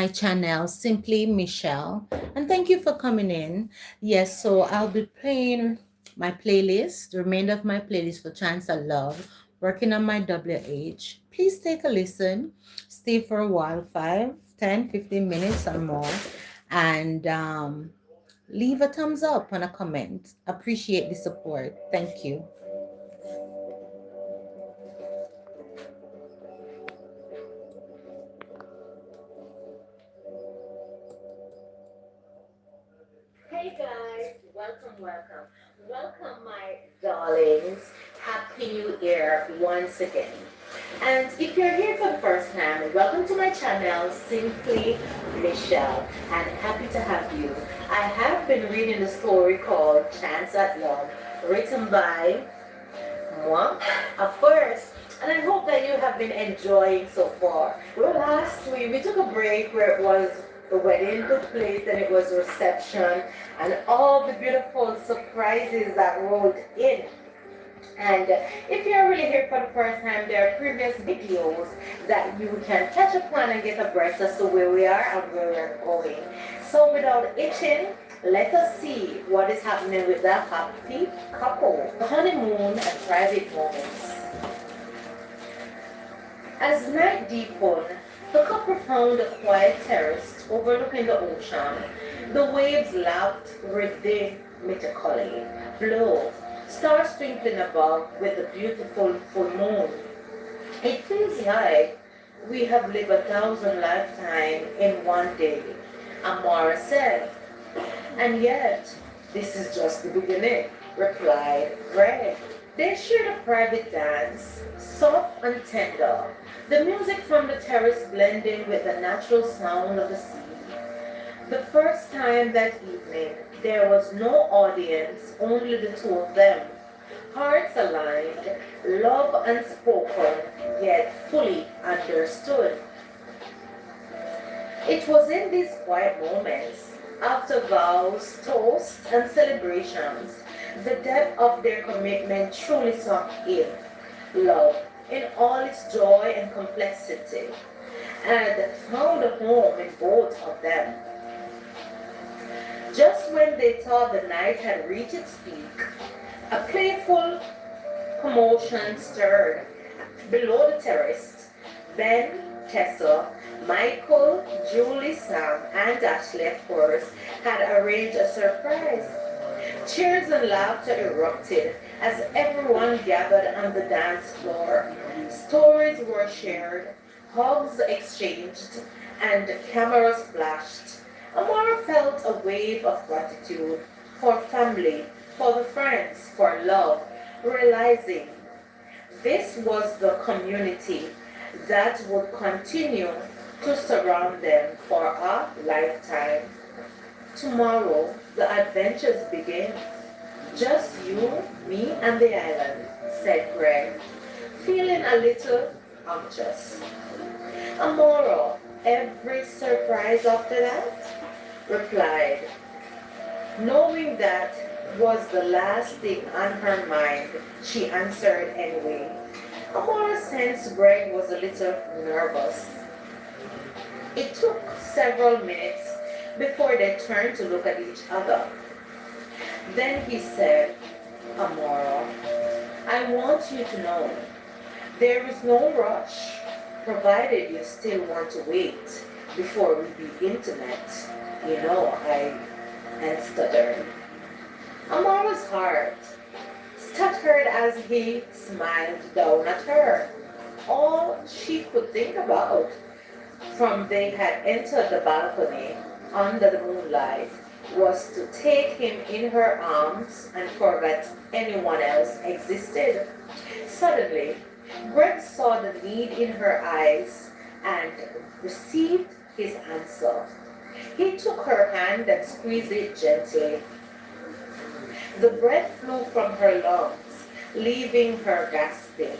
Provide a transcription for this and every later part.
my channel, Simply Michelle. And thank you for coming in. Yes, so I'll be playing my playlist, the remainder of my playlist for Chance of Love, working on my WH. Please take a listen, stay for a while, 5, 10, 15 minutes or more, and leave a thumbs up and a comment. Appreciate the support. Thank you. Hey guys, welcome my darlings. Happy New Year once again. And if you're here for the first time, welcome to my channel, Simply Michelle, and happy to have you. I have been reading the story called Chance at Love, written by moi, of course. And I hope that you have been enjoying so far. Well, last week we took a break where it was the wedding took place, then it was reception, and all the beautiful surprises that rolled in. And if you're really here for the first time, there are previous videos that you can catch up on and get abreast as to where we are and where we're going. So without itching, let us see what is happening with that happy couple. The honeymoon and private moments. As night deepened, the couple found a quiet terrace overlooking the ocean. The waves lapped rhythmically, below, stars twinkling above with the beautiful full moon. It feels like we have lived 1,000 lifetimes in one day, Amara said. And yet, this is just the beginning, replied Greg. They shared a private dance, soft and tender, the music from the terrace blending with the natural sound of the sea. The first time that evening, there was no audience, only the two of them. Hearts aligned, love unspoken, yet fully understood. It was in these quiet moments, after vows, toasts, and celebrations, the depth of their commitment truly sunk in. Love, in all its joy and complexity, and found a home in both of them. Just when they thought the night had reached its peak, a playful commotion stirred below the terrace. Ben, Tessa, Michael, Julie, Sam, and Ashley, of course, had arranged a surprise. Cheers and laughter erupted as everyone gathered on the dance floor. Stories were shared, hugs exchanged, and cameras flashed. Amara felt a wave of gratitude for family, for the friends, for love, realizing this was the community that would continue to surround them for a lifetime. Tomorrow, the adventures begin. Just you, me, and the island, said Greg, feeling a little anxious. Amora, every surprise after that? Replied, knowing that was the last thing on her mind, she answered anyway. Amora sensed Greg was a little nervous. It took several minutes before they turned to look at each other. Then he said, Amora, I want you to know there is no rush, provided you still want to wait before we be intimate. You know, and stuttered. Amora's heart stuttered as he smiled down at her. All she could think about from they had entered the balcony under the moonlight was to take him in her arms and forget anyone else existed. Suddenly, Greg saw the need in her eyes and received his answer. He took her hand and squeezed it gently. The breath flew from her lungs, leaving her gasping.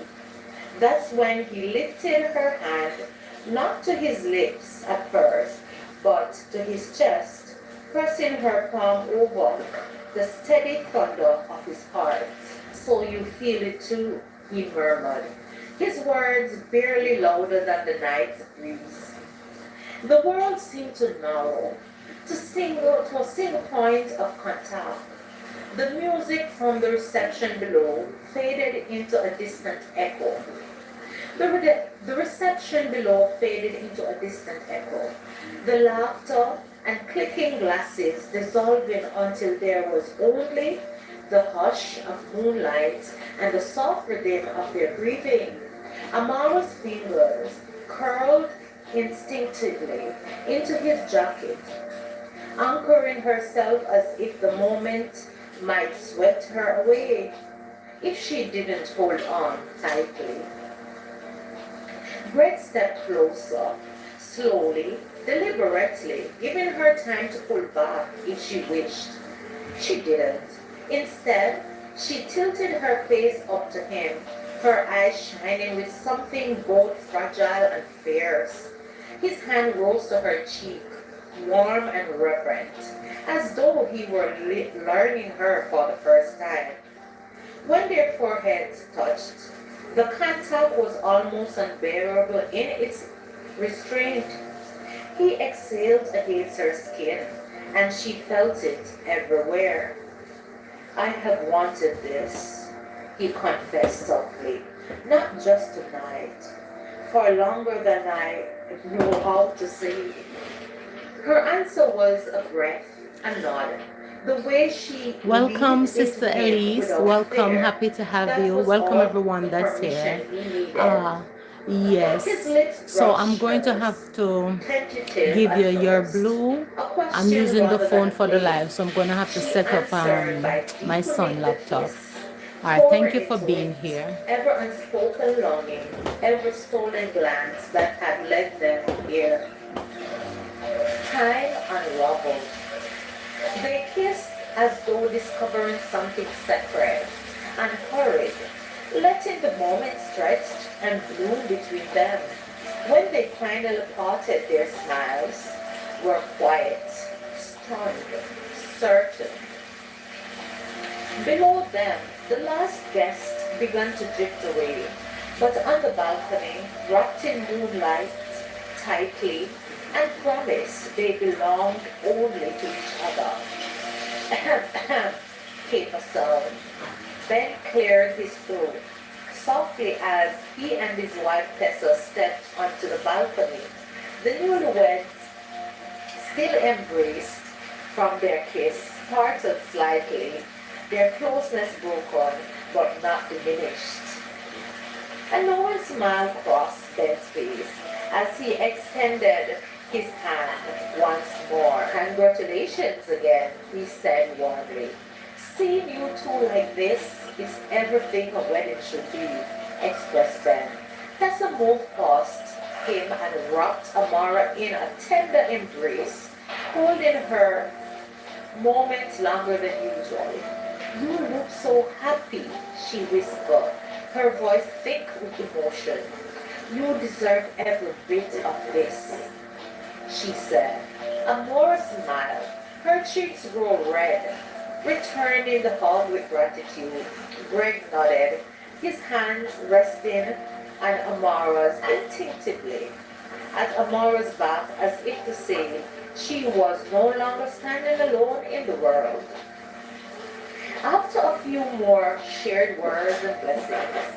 That's when he lifted her hand, not to his lips at first, but to his chest, pressing her palm over the steady thunder of his heart. So you feel it too, he murmured, his words barely louder than the night's breeze. The world seemed to narrow, to a single point of contact. The music from the reception below faded into a distant echo. The reception below faded into a distant echo. The laughter and clicking glasses dissolving until there was only the hush of moonlight and the soft rhythm of their breathing. Amara's fingers curled instinctively into his jacket, anchoring herself as if the moment might swept her away if she didn't hold on tightly. Brett stepped closer, slowly, deliberately, giving her time to pull back if she wished. She didn't. Instead, she tilted her face up to him, her eyes shining with something both fragile and fierce. His hand rose to her cheek, warm and reverent, as though he were learning her for the first time. When their foreheads touched, the contact was almost unbearable in its restraint. He exhaled against her skin, and she felt it everywhere. I have wanted this, he confessed softly, not just tonight, for longer than I know how to say. Her answer was a breath, a nod. The way she Welcome, leaned his Sister neck Elise. without Welcome. fear, Happy to have that you. was Welcome, all everyone the that's here. permission he needed. Uh, His yes. lips So I'm brushed going to have hers, to tentative give you at your first, blue. a I'm question using the rather than phone a for the plea. live, so I'm going to have to She set up answered by my son deepening the laptop. kiss, All right. Thank pouring you for into being it, here. ever unspoken longing, ever stolen glance that had led them here. Time unraveled. They kissed as though discovering something sacred, and hurried, letting the moment stretch and bloom between them. When they finally parted, their smiles were quiet, stunned, certain. Below them, the last guest began to drift away, but on the balcony, wrapped in moonlight, tightly, and promised they belonged only to each other. Came a sound. Ben cleared his throat softly as he and his wife Tessa stepped onto the balcony. The newlyweds, still embraced from their kiss, startled slightly, their closeness broken but not diminished. A knowing smile crossed Ben's face as he extended his hand once more. Congratulations again, he said warmly. Seeing you two like this is everything a wedding should be, expressed Ben. Tessa moved past him and wrapped Amara in a tender embrace, holding her moments longer than usual. You look so happy, she whispered, her voice thick with emotion. You deserve every bit of this, she said. Amora smiled. Her cheeks grew red, returning the hug with gratitude. Greg nodded, his hands resting on Amara's instinctively at Amara's back as if to say she was no longer standing alone in the world. After a few more shared words and blessings,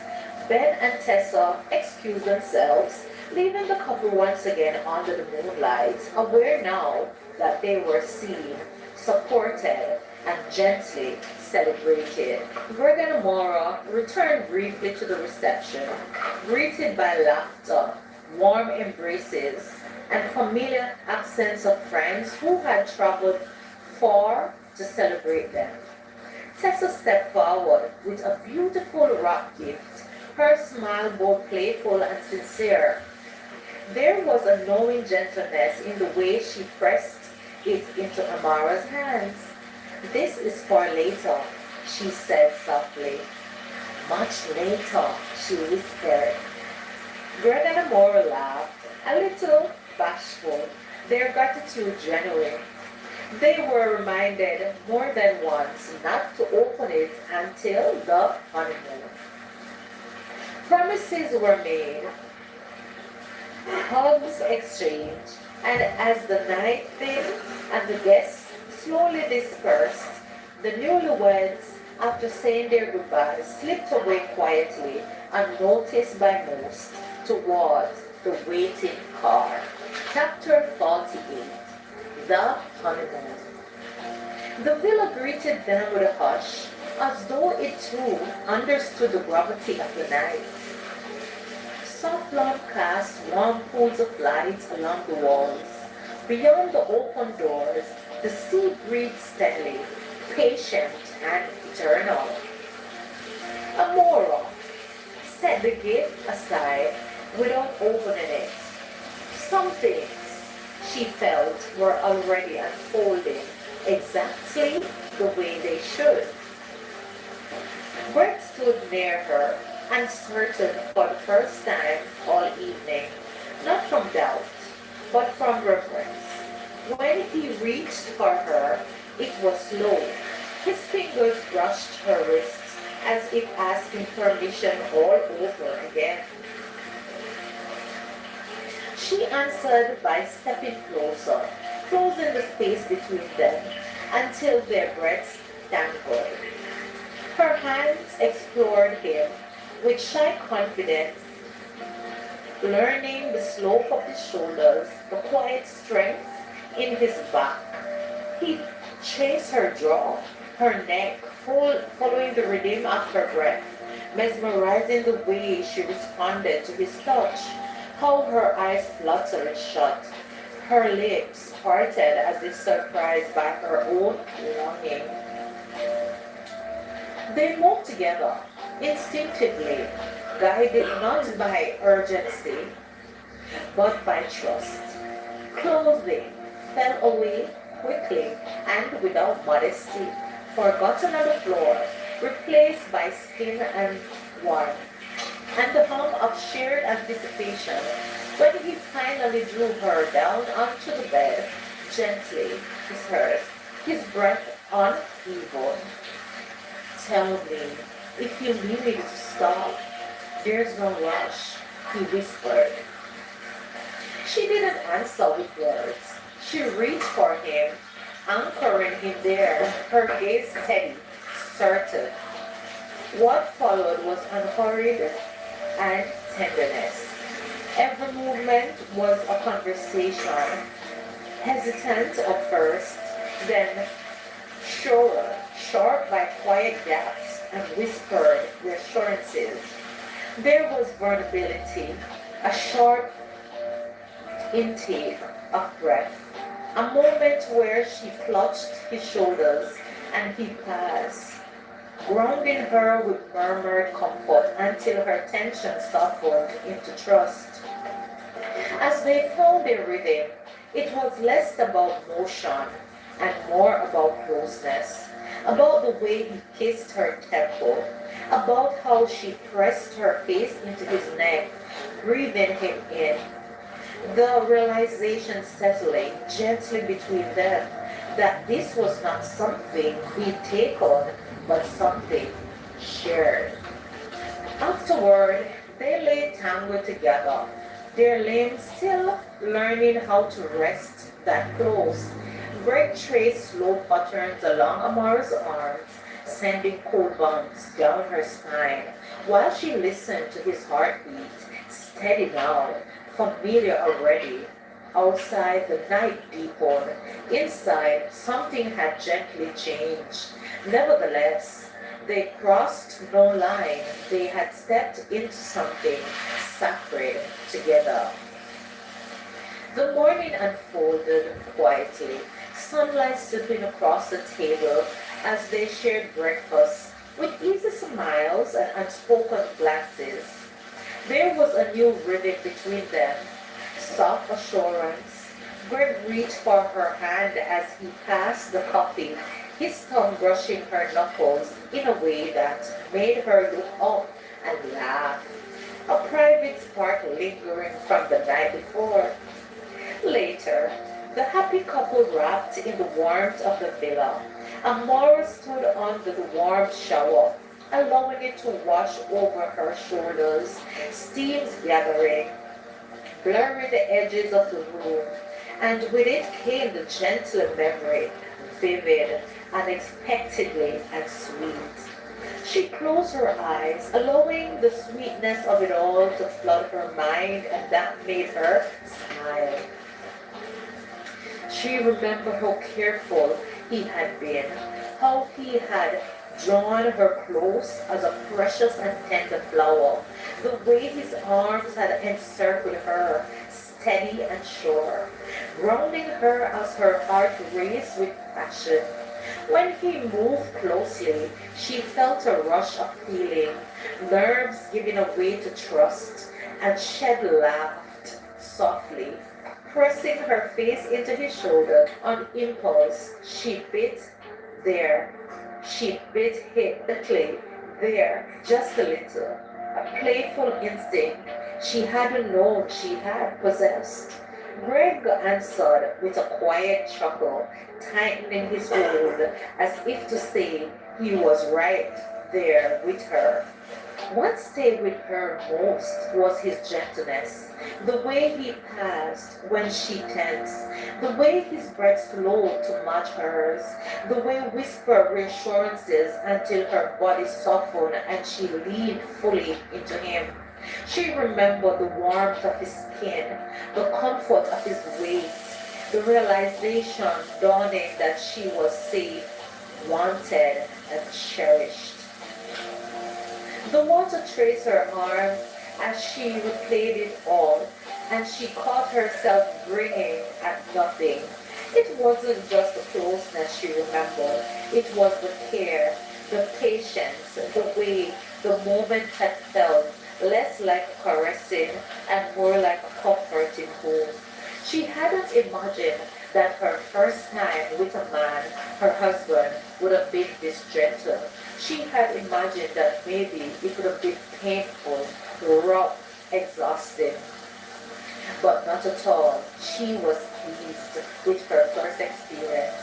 Ben and Tessa excused themselves, leaving the couple once again under the moonlight, aware now that they were seen, supported, and gently celebrated. Greg and Amora returned briefly to the reception, greeted by laughter, warm embraces, and familiar accents of friends who had traveled far to celebrate them. Tessa stepped forward with a beautiful wrap gift, her smile both playful and sincere. There was a knowing gentleness in the way she pressed it into Amara's hands. This is for later, she said softly. Much later, she whispered. Greg and Amora laughed, a little bashful, their gratitude genuine. They were reminded more than once not to open it until the honeymoon. Promises were made, hugs exchanged, And as the night thinned and the guests slowly dispersed, the newlyweds, after saying their goodbyes, slipped away quietly, unnoticed by most, towards the waiting car. Chapter 48. The Honeymoon. The villa greeted them with a hush, as though it too understood the gravity of the night. Soft lamp cast warm pools of light along the walls. Beyond the open doors, the sea breathed steadily, patient and eternal. Amora set the gift aside without opening it. Some things she felt were already unfolding exactly the way they should. Brett stood near her, uncertain for the first time all evening, not from doubt, but from reverence. When he reached for her, it was slow. His fingers brushed her wrists as if asking permission all over again. She answered by stepping closer, closing the space between them until their breaths tangled. Her hands explored him with shy confidence, learning the slope of his shoulders, the quiet strength in his back. He chased her jaw, her neck, following the rhythm of her breath, mesmerizing the way she responded to his touch, how her eyes fluttered shut, her lips parted as if surprised by her own longing. They moved together, instinctively, guided not by urgency, but by trust. Clothing fell away quickly and without modesty, forgotten on the floor, replaced by skin and warmth, and the hum of shared anticipation when he finally drew her down onto the bed, gently, his breath uneven. Tell me, if you need me to stop, there's no rush, he whispered. She didn't answer with words. She reached for him, anchoring him there, her gaze steady, certain. What followed was unhurried and tenderness. Every movement was a conversation, hesitant at first, then surer, short by quiet gaps and whispered reassurances. There was vulnerability, a short intake of breath, a moment where she clutched his shoulders and he passed, grounding her with murmured comfort until her tension softened into trust. As they found their rhythm, it was less about motion and more about closeness, about the way he kissed her temple, about how she pressed her face into his neck, breathing him in. The realization settling gently between them that this was not something he'd take on, but something shared. Afterward, they lay tangled together, their limbs still learning how to rest that close. Greg traced slow patterns along Amara's arms, sending cold bumps down her spine, while she listened to his heartbeat, steady now, familiar already. Outside, the night deepened. Inside, something had gently changed. Nevertheless, they crossed no line. They had stepped into something sacred together. The morning unfolded quietly, sunlight slipping across the table as they shared breakfast with easy smiles and unspoken glances. There was a new rhythm between them, soft assurance. Greg reached for her hand as he passed the coffee, his tongue brushing her knuckles in a way that made her look up and laugh, a private spark lingering from the night before. Later, the happy couple wrapped in the warmth of the villa. Amora stood under the warm shower, allowing it to wash over her shoulders, steams gathering, blurring the edges of the room, and with it came the gentle memory, vivid, unexpectedly, and sweet. She closed her eyes, allowing the sweetness of it all to flood her mind, and that made her smile. She remembered how careful he had been, how he had drawn her close as a precious and tender flower, the way his arms had encircled her, steady and sure, grounding her as her heart raced with passion. When he moved closely, she felt a rush of feeling, nerves giving away to trust, and Shed laughed softly, pressing her face into his shoulder. On impulse, she bit there. She bit hit the clay there, just a little. A playful instinct she hadn't known she had possessed. Greg answered with a quiet chuckle, tightening his hold as if to say he was right there with her. What stayed with her most was his gentleness, the way he passed when she tensed, the way his breath slowed to match hers, the way whispered reassurances until her body softened and she leaned fully into him. She remembered the warmth of his skin, the comfort of his weight, the realization dawning that she was safe, wanted, and cherished. The water traced her arm as she replayed it all, and she caught herself grinning at nothing. It wasn't just the closeness she remembered, it was the care, the patience, the way the moment had felt, less like caressing and more like a comforting home. She hadn't imagined that her first time with a man, her husband, would have been this gentle. She had imagined that maybe it would have been painful, rough, exhausting. But not at all. She was pleased with her first experience.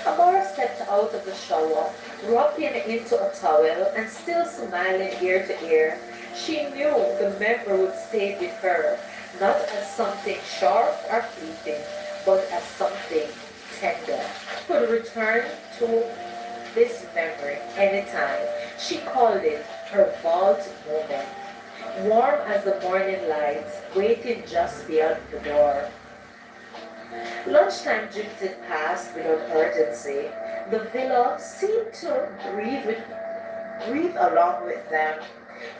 Amara stepped out of the shower, rocking into a towel and still smiling ear to ear. She knew the memory would stay with her, not as something sharp or fleeting, but as something tender. Could return to this memory anytime. She called it her vault moment, warm as the morning light, waiting just beyond the door. Lunchtime drifted past without urgency. The villa seemed to breathe along with them.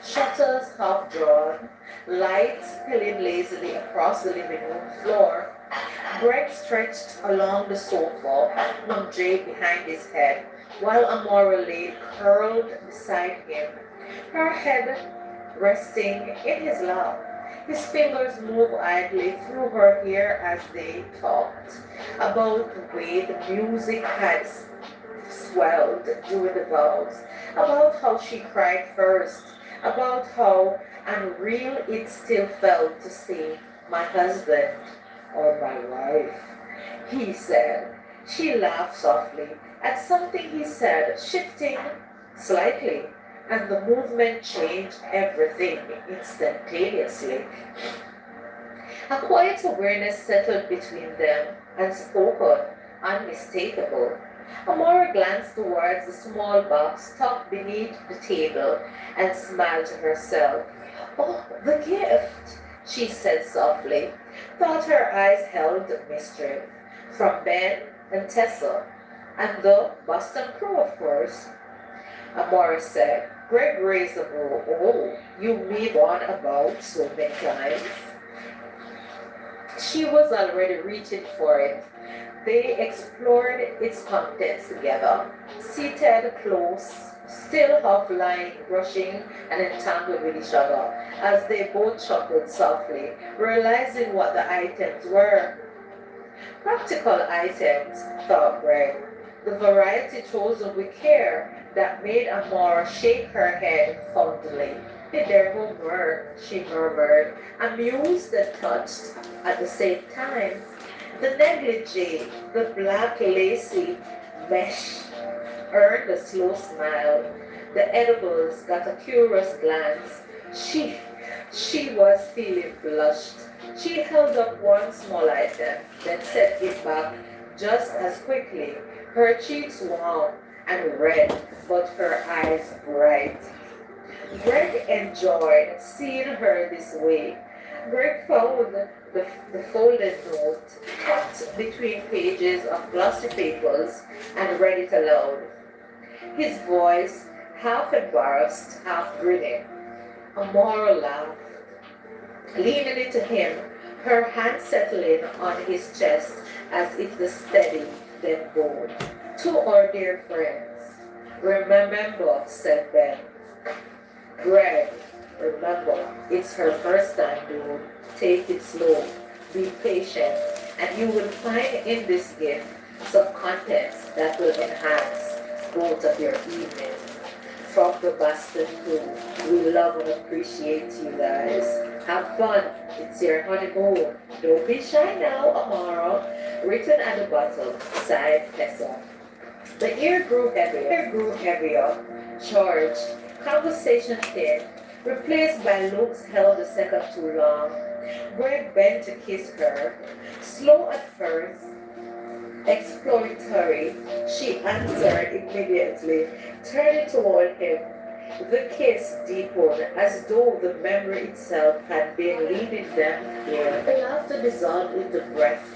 Shutters half drawn, lights spilling lazily across the living room floor. Greg stretched along the sofa, one draped behind his head, while Amora lay curled beside him, her head resting in his lap. His fingers moved idly through her hair as they talked about the way the music had swelled during the vows, about how she cried first, about how unreal it still felt to say, "My husband," or "my wife," he said. She laughed softly at something he said, shifting slightly, and the movement changed everything instantaneously. A quiet awareness settled between them, unspoken, unmistakable. Amora glanced towards the small box tucked beneath the table and smiled to herself. "Oh, the gift," she said softly. Thought her eyes held mischief. "From Ben and Tessa, and the Boston crew, of course." Amora said. Greg raised the bow. "Oh, you mean one about so many times?" She was already reaching for it. They explored its contents together, seated close, still half lying, brushing and entangled with each other, as they both chuckled softly, realizing what the items were. Practical items, thought Greg, the variety chosen with care that made Amora shake her head fondly. "Did their homework," she murmured, amused and touched at the same time. The negligee, the black lacy mesh, earned a slow smile. The edibles got a curious glance. She was feeling blushed. She held up one small item, then set it back just as quickly. Her cheeks warm and red, but her eyes bright. Greg enjoyed seeing her this way. Greg found the folded note tucked between pages of glossy papers and read it aloud. His voice half embarrassed, half grinning. Amora laughed, leaning into him, her hand settling on his chest as if to steady, then bold. To our dear friends, remember, said Ben. Greg, remember, it's her first time, dude. Take it slow, be patient, and you will find in this gift some content that will enhance both of your evenings. From the Boston crew, we love and appreciate you guys. Have fun. It's your honeymoon. Don't be shy now, Amara. Written at the bottom, side Tessa. The air grew heavier, charged, conversation thin, replaced by looks held a second too long. Greg bent to kiss her. Slow at first, exploratory, she answered immediately, turning toward him. The kiss deepened as though the memory itself had been leading them here. The laughter dissolved into breath.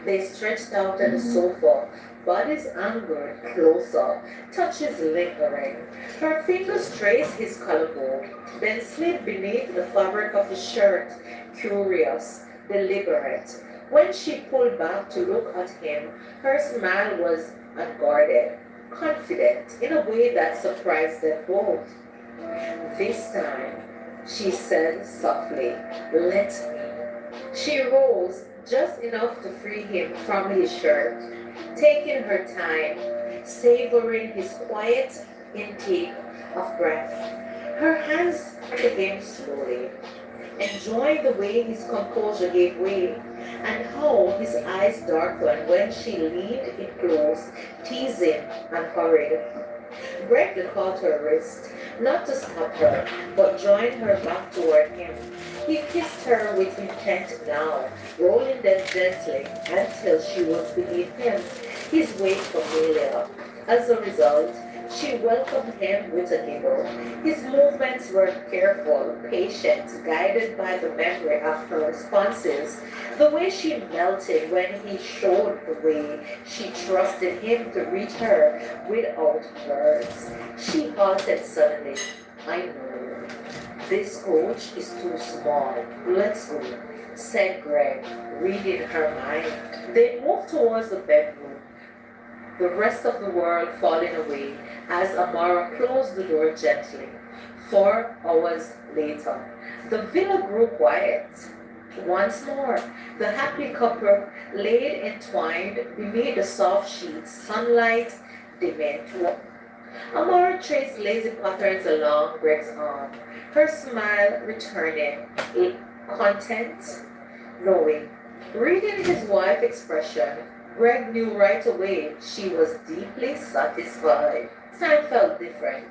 They stretched out on the sofa, bodies angered closer, touches lingering. Her fingers traced his collarbone, then slid beneath the fabric of his shirt, curious, deliberate. When she pulled back to look at him, her smile was unguarded, confident, in a way that surprised them both. This time, she said softly, let me. She rose just enough to free him from his shirt, taking her time, savoring his quiet intake of breath. Her hands turned him slowly, enjoying the way his composure gave way, and how his eyes darkened when she leaned in close, teasing and hurried. Greg caught her wrist, not to stop her, but drawing her back toward him. He kissed her with intent now, rolling them gently until she was beneath him, his weight familiar. As a result, she welcomed him with a giggle. His movements were careful, patient, guided by the memory of her responses. The way she melted when he showed the way she trusted him to reach her without words. She halted suddenly. I know. This coach is too small. Let's go, said Greg, reading her mind. They moved towards the bedroom, the rest of the world falling away as Amara closed the door gently. 4 hours later, the villa grew quiet. Once more, the happy couple laid entwined beneath the soft sheets, sunlight dimming. Amara traced lazy patterns along Greg's arm, her smile returning, content, knowing. Reading his wife's expression, Greg knew right away she was deeply satisfied. Time felt different.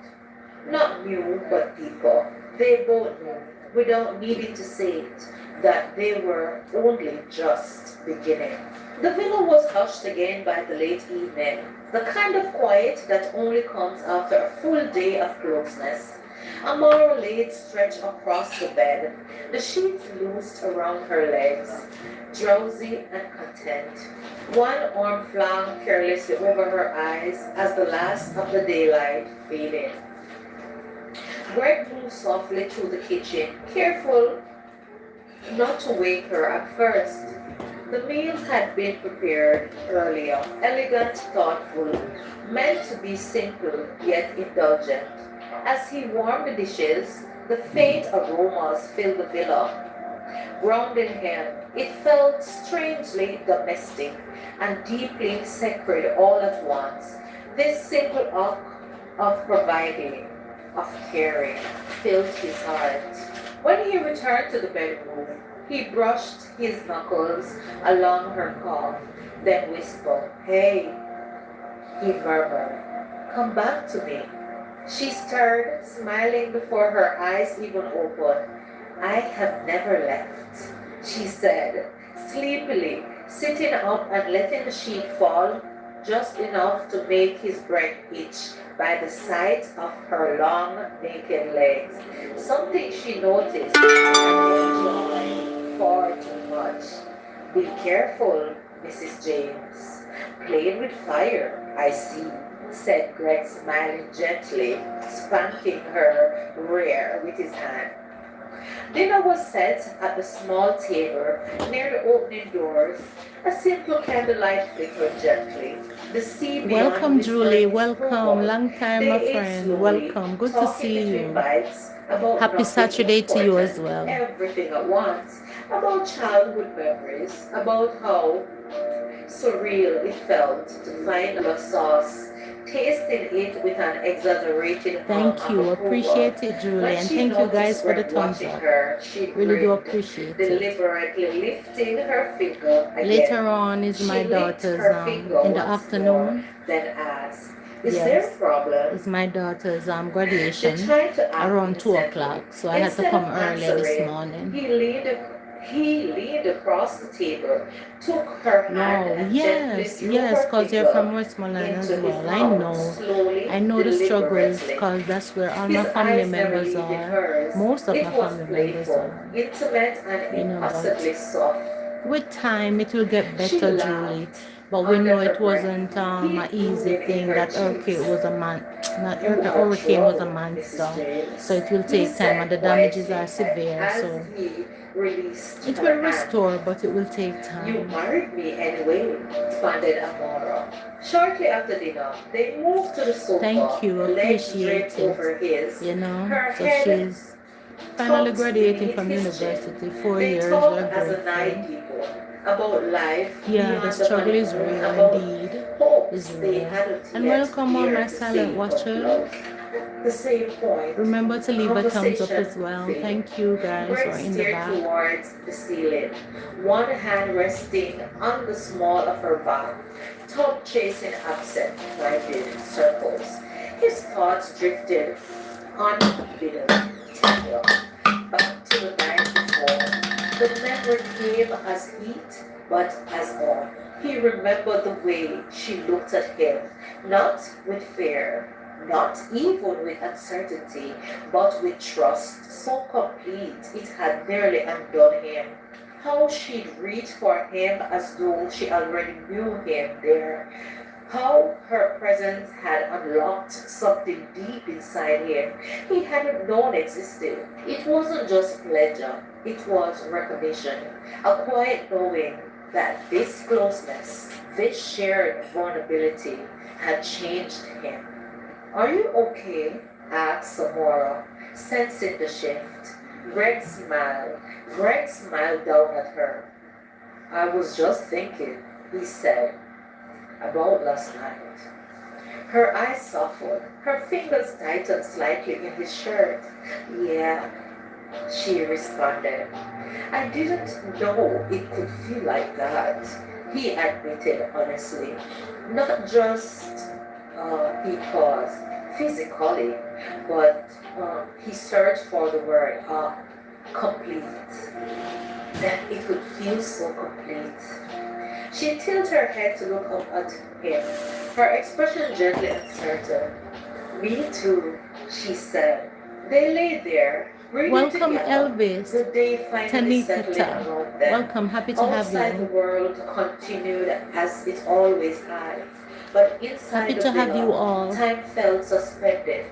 Not new, but deeper. They both knew, without needing to say it, that they were only just beginning. The villa was hushed again by the late evening, the kind of quiet that only comes after a full day of closeness. Amara laid stretched across the bed, the sheets loosed around her legs, drowsy and content. One arm flung carelessly over her eyes as the last of the daylight faded. Greg moved softly through the kitchen, careful not to wake her at first. The meals had been prepared earlier, elegant, thoughtful, meant to be simple yet indulgent. As he warmed the dishes, the faint aromas filled the villa, grounding him. It felt strangely domestic and deeply sacred all at once. This simple act of providing, of caring, filled his heart. When he returned to the bedroom, he brushed his knuckles along her calf, then whispered, Hey, he murmured, come back to me. She stirred, smiling before her eyes even opened. I have never left. she said, sleepily, sitting up and letting the sheet fall just enough to make his breath itch by the sight of her long, naked legs. Something she noticed and enjoyed far too much. Be careful, Mrs. James. Playing with fire, I see, said Greg, smiling gently, spanking her rear with his hand. Dinner was set at the small table near the opening doors. A simple candlelight flickered gently. The sea beyond Welcome, Julie. whispering Welcome. approval. Long time, They my ate friend. slowly, Welcome. Good to talking see between you. bites about Happy nothing Saturday to you as important, well. everything at once, about childhood memories, about how surreal it felt to find the sauce, tasting it with an exaggerated Thank hum you. of approval. Appreciate it, Julie. When And she thank you guys noticed for the Greg thumbs watching up. her, she Really do grinned, appreciate it. deliberately lifting her finger Later again. on is my She licked daughter's her finger in the once more, afternoon. then asked, "Is there a Yes. problem?" It's my daughter's She graduation tried to act around 2 innocently. o'clock. So I had to Instead come of early this answering, morning. he leaned across the table, took her hand Wow, and gently yes, drew yes, her because you're finger from Westmoreland as into his well. mouth, slowly, I know the struggles deliberately. because that's where all His my family eyes never members leaving are. hers. Most of It my was family members playful, are. intimate, and You know, impossibly but soft. with time it will get She better, Julie. laughed But we under know her it breath. wasn't He an grew easy in thing. her That cheeks. hurricane was a man, not "You the are hurricane was a troubled, Mrs. monster. James," So it will he take time, and said the damages are quietly, severe. as So he released it will her hand. restore, but it will take "You time. married me anyway," responded Amora. Shortly after dinner, they moved to the sofa, Thank you, legs appreciate draped it. over his, You know, her so head she's finally tucked graduating beneath from his chin. university. 4 They years, we're talked as a grateful. night people about life Yeah, the beyond the struggle is honeymoon, real about indeed. hopes Is they real. hadn't And yet welcome all my dared to silent say out loud. watchers. At the same point, Remember to leave a thumbs up conversation as well. faded. Thank you guys Greg who are in the stared back. towards the ceiling, one hand resting on the small of her back, thumb chasing absent-minded circles. His thoughts drifted unbidden back to the night before. The memory came as heat, but as awe. He remembered the way she looked at him, not with fear, not even with uncertainty, but with trust so complete it had nearly undone him. How she'd reach for him as though she already knew him there. How her presence had unlocked something deep inside him he hadn't known existed. It wasn't just pleasure, it was recognition, a quiet knowing that this closeness, this shared vulnerability had changed him. "Are you okay?" asked Samora, sensing the shift. Greg smiled. Greg smiled down at her. "I was just thinking," he said, "about last night." Her eyes softened. Her fingers tightened slightly in his shirt. "Yeah," she responded. "I didn't know it could feel like that," he admitted honestly. "Not just," he paused, "physically, but," he searched for the word, "complete." That it could feel so complete. She tilted her head to look up at him, her expression gently uncertain. "Me too," she said. They lay there, breathing Welcome, together, Elvis. the day finally settling Tanikata. around them. Welcome. Happy to have Outside, the you. world continued as it always had, but inside Happy the to have you villa, all. time felt suspended.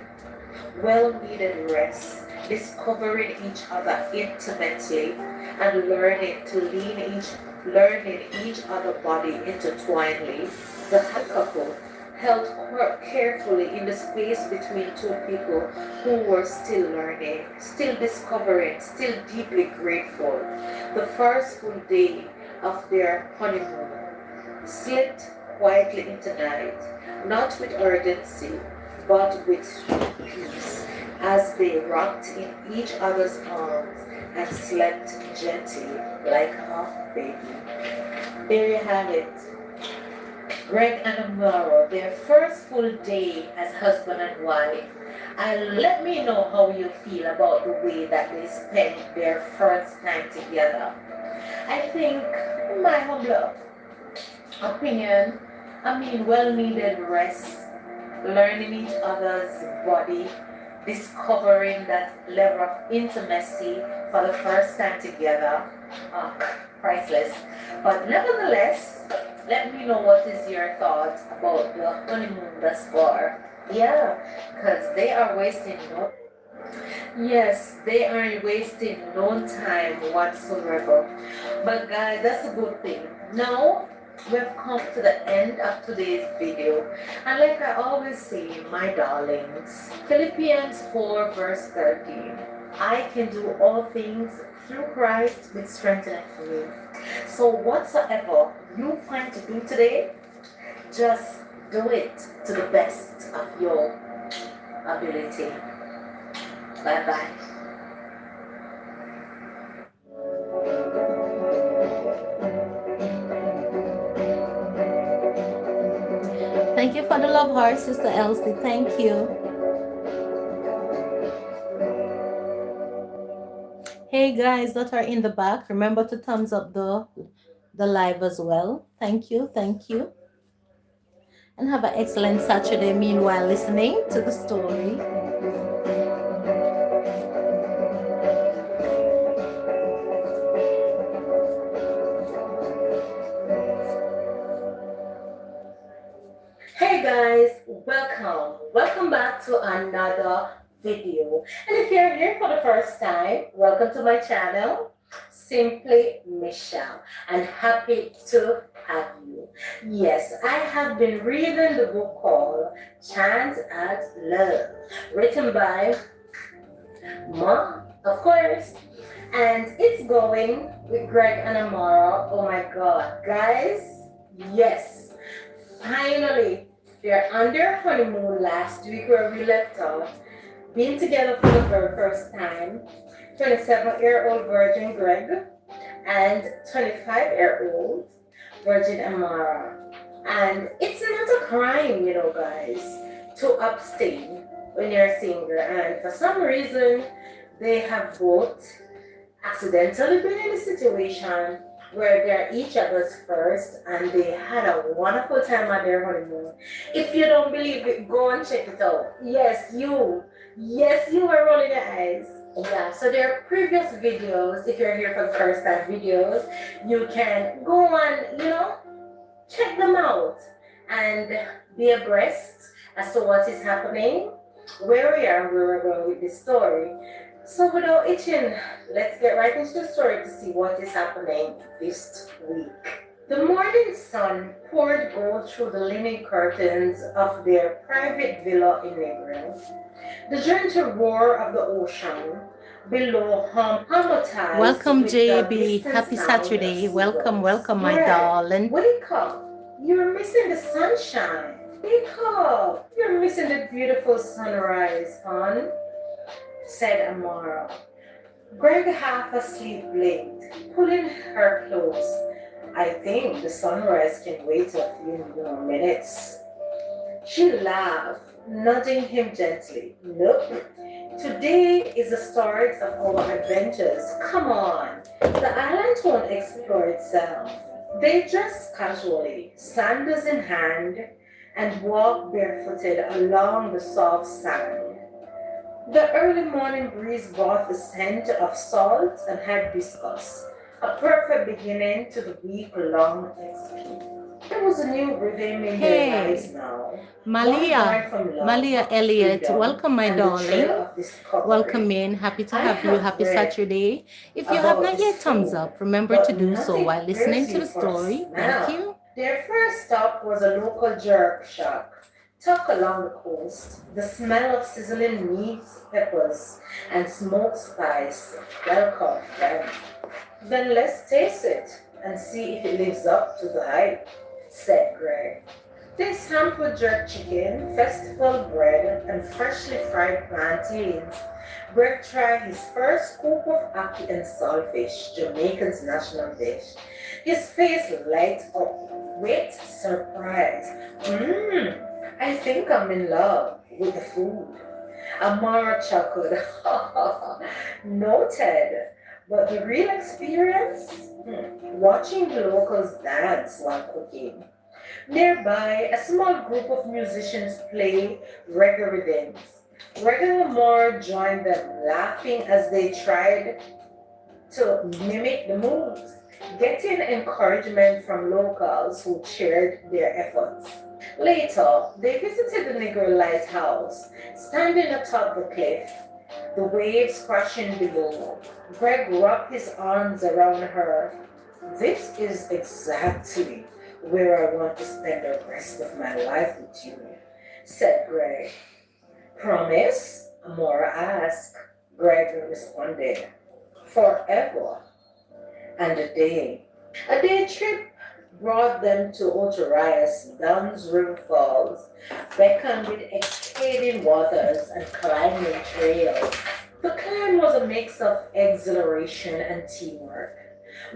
Well-needed rest, discovering each other intimately, and learning each other body intertwinedly. The hot couple held carefully in the space between two people who were still learning, still discovering, still deeply grateful. The first full day of their honeymoon slipped quietly into night, not with urgency, but with sweet peace, as they rocked in each other's arms and slept gently like a baby. There you have it. Greg and Amara, their first full day as husband and wife. And let me know how you feel about the way that they spent their first time together. I think, in my humble opinion, well needed rest, learning each other's body, discovering that level of intimacy for the first time together. Uh, Priceless. But nevertheless, let me know what is your thought about the honeymoon thus far. Yeah, because they are wasting no. Yes, they aren't wasting no time whatsoever. But guys, that's a good thing. Now, we've come to the end of today's video. And like I always say, my darlings, Philippians 4 verse 13. I can do all things through Christ which strengtheneth me. So whatsoever you find to do today, just do it to the best of your ability. Bye bye. Thank you for the love heart, Sister Elsie. Thank you. Hey guys that are in the back, remember to thumbs up the live as well. Thank you, thank you. And have an excellent Saturday meanwhile listening to the story. Hey guys, welcome back to another video. And if you're here for the first time, welcome to my channel, Simply Michelle, and happy to have you. Yes, I have been reading the book called Chance at Love, written by Ma, of course, and it's going with Greg and Amara. Oh my god, guys, yes, finally, they're on their honeymoon last week where we left off, being together for the very first time. 27-year-old Virgin Greg and 25-year-old Virgin Amara. And it's not a crime, guys, to abstain when you're single. And for some reason, they have both accidentally been in a situation where they're each other's first and they had a wonderful time at their honeymoon. If you don't believe it, go and check it out. Yes, you were rolling your eyes. Yeah, so there are previous videos. If you're here for the first time videos, you can go on, check them out and be abreast as to what is happening, where we are, where we're going with this story. So without itching, let's get right into the story to see what is happening this week. The morning sun poured gold through the linen curtains of their private villa in Negro. The gentle roar of the ocean below harmonized. Welcome, with JB. the distant Happy sound of Saturday. Welcome, seagulls. welcome, my Greg, darling. wake up. You're missing the sunshine. Wake up. You're missing the beautiful sunrise, hon, said Amara. Greg, half asleep, blinked, pulling her close. I think the sunrise can wait a few more minutes. She laughed, nudging him gently. Nope. Today is the start of our adventures. Come on. The island won't explore itself. They dressed casually, sandals in hand, and walked barefooted along the soft sand. The early morning breeze brought the scent of salt and hibiscus, a perfect beginning to the week-long escape. There was a new rhythm in their lives now. Malia Elliott, welcome, my darling. Welcome in. Happy to have you. Happy Saturday. If you have not yet thumbs up, remember to do so while listening to the story. Thank you. Their first stop was a local jerk shack tucked along the coast. The smell of sizzling meats, peppers, and smoked spice welcomed them. Then let's taste it and see if it lives up to the hype, said Greg. They sampled jerk chicken, festival bread, and freshly fried plantains. Greg tried his first scoop of ackee and saltfish, Jamaican's national dish. His face lighted up with surprise. I think I'm in love with the food. Amara chuckled. Noted. But the real experience? Watching the locals dance while cooking. Nearby, a small group of musicians play reggae rhythms. Reggae Lamar joined them, laughing as they tried to mimic the moves, getting encouragement from locals who cheered their efforts. Later, they visited the Negro Lighthouse, standing atop the cliff, the waves crashing below. Greg wrapped his arms around her. This is exactly where I want to spend the rest of my life with you, said Greg. Promise? Amora asked. Greg responded. Forever and a day. A day trip brought them to Otarias, Dunn's River Falls, beckoned with cascading waters and climbing trails. The climb was a mix of exhilaration and teamwork.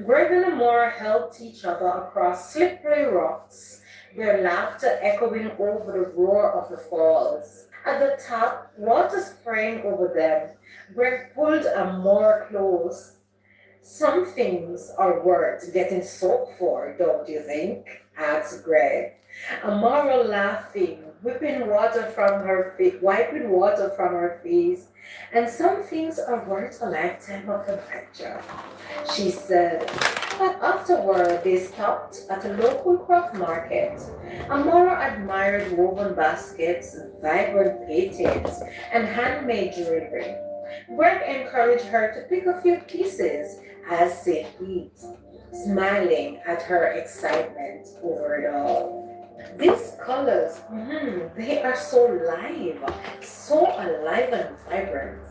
Greg and Amora helped each other across slippery rocks, their laughter echoing over the roar of the falls. At the top, water spraying over them, Greg pulled Amora close. Some things are worth getting soaked for, don't you think? Asked Greg. Amara laughing, wiping water from her face, and some things are worth a lifetime of adventure, she said. But afterward, they stopped at a local craft market. Amara admired woven baskets, vibrant paintings, and handmade jewelry. Greg encouraged her to pick a few pieces as safe eats, smiling at her excitement over it all. These colors, they are so alive and vibrant.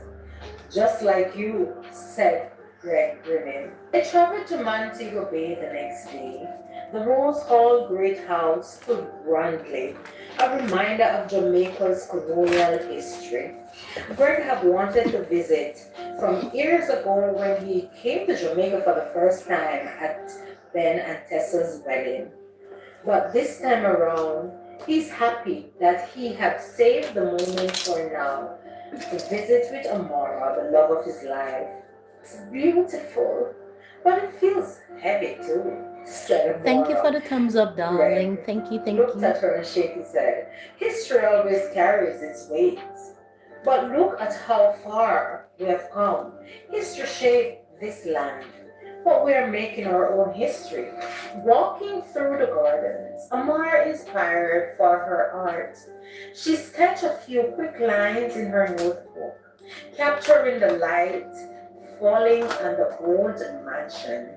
Just like you, said Greg, grinning. They traveled to Montego Bay the next day. The Rose Hall Great House stood grandly, a reminder of Jamaica's colonial history. Greg had wanted to visit from years ago when he came to Jamaica for the first time at Ben and Tessa's wedding. But this time around, he's happy that he had saved the moment for now to visit with Amara, the love of his life. It's beautiful, but it feels heavy too, said Thank you for Amara. the thumbs up, darling. Greg Thank you, thank looked you. at her and shook his head. History always carries its weight. But look at how far we have come. History shaped this land, but we are making our own history. Walking through the gardens, Amara inspired for her art. She sketched a few quick lines in her notebook, capturing the light falling on the old mansion.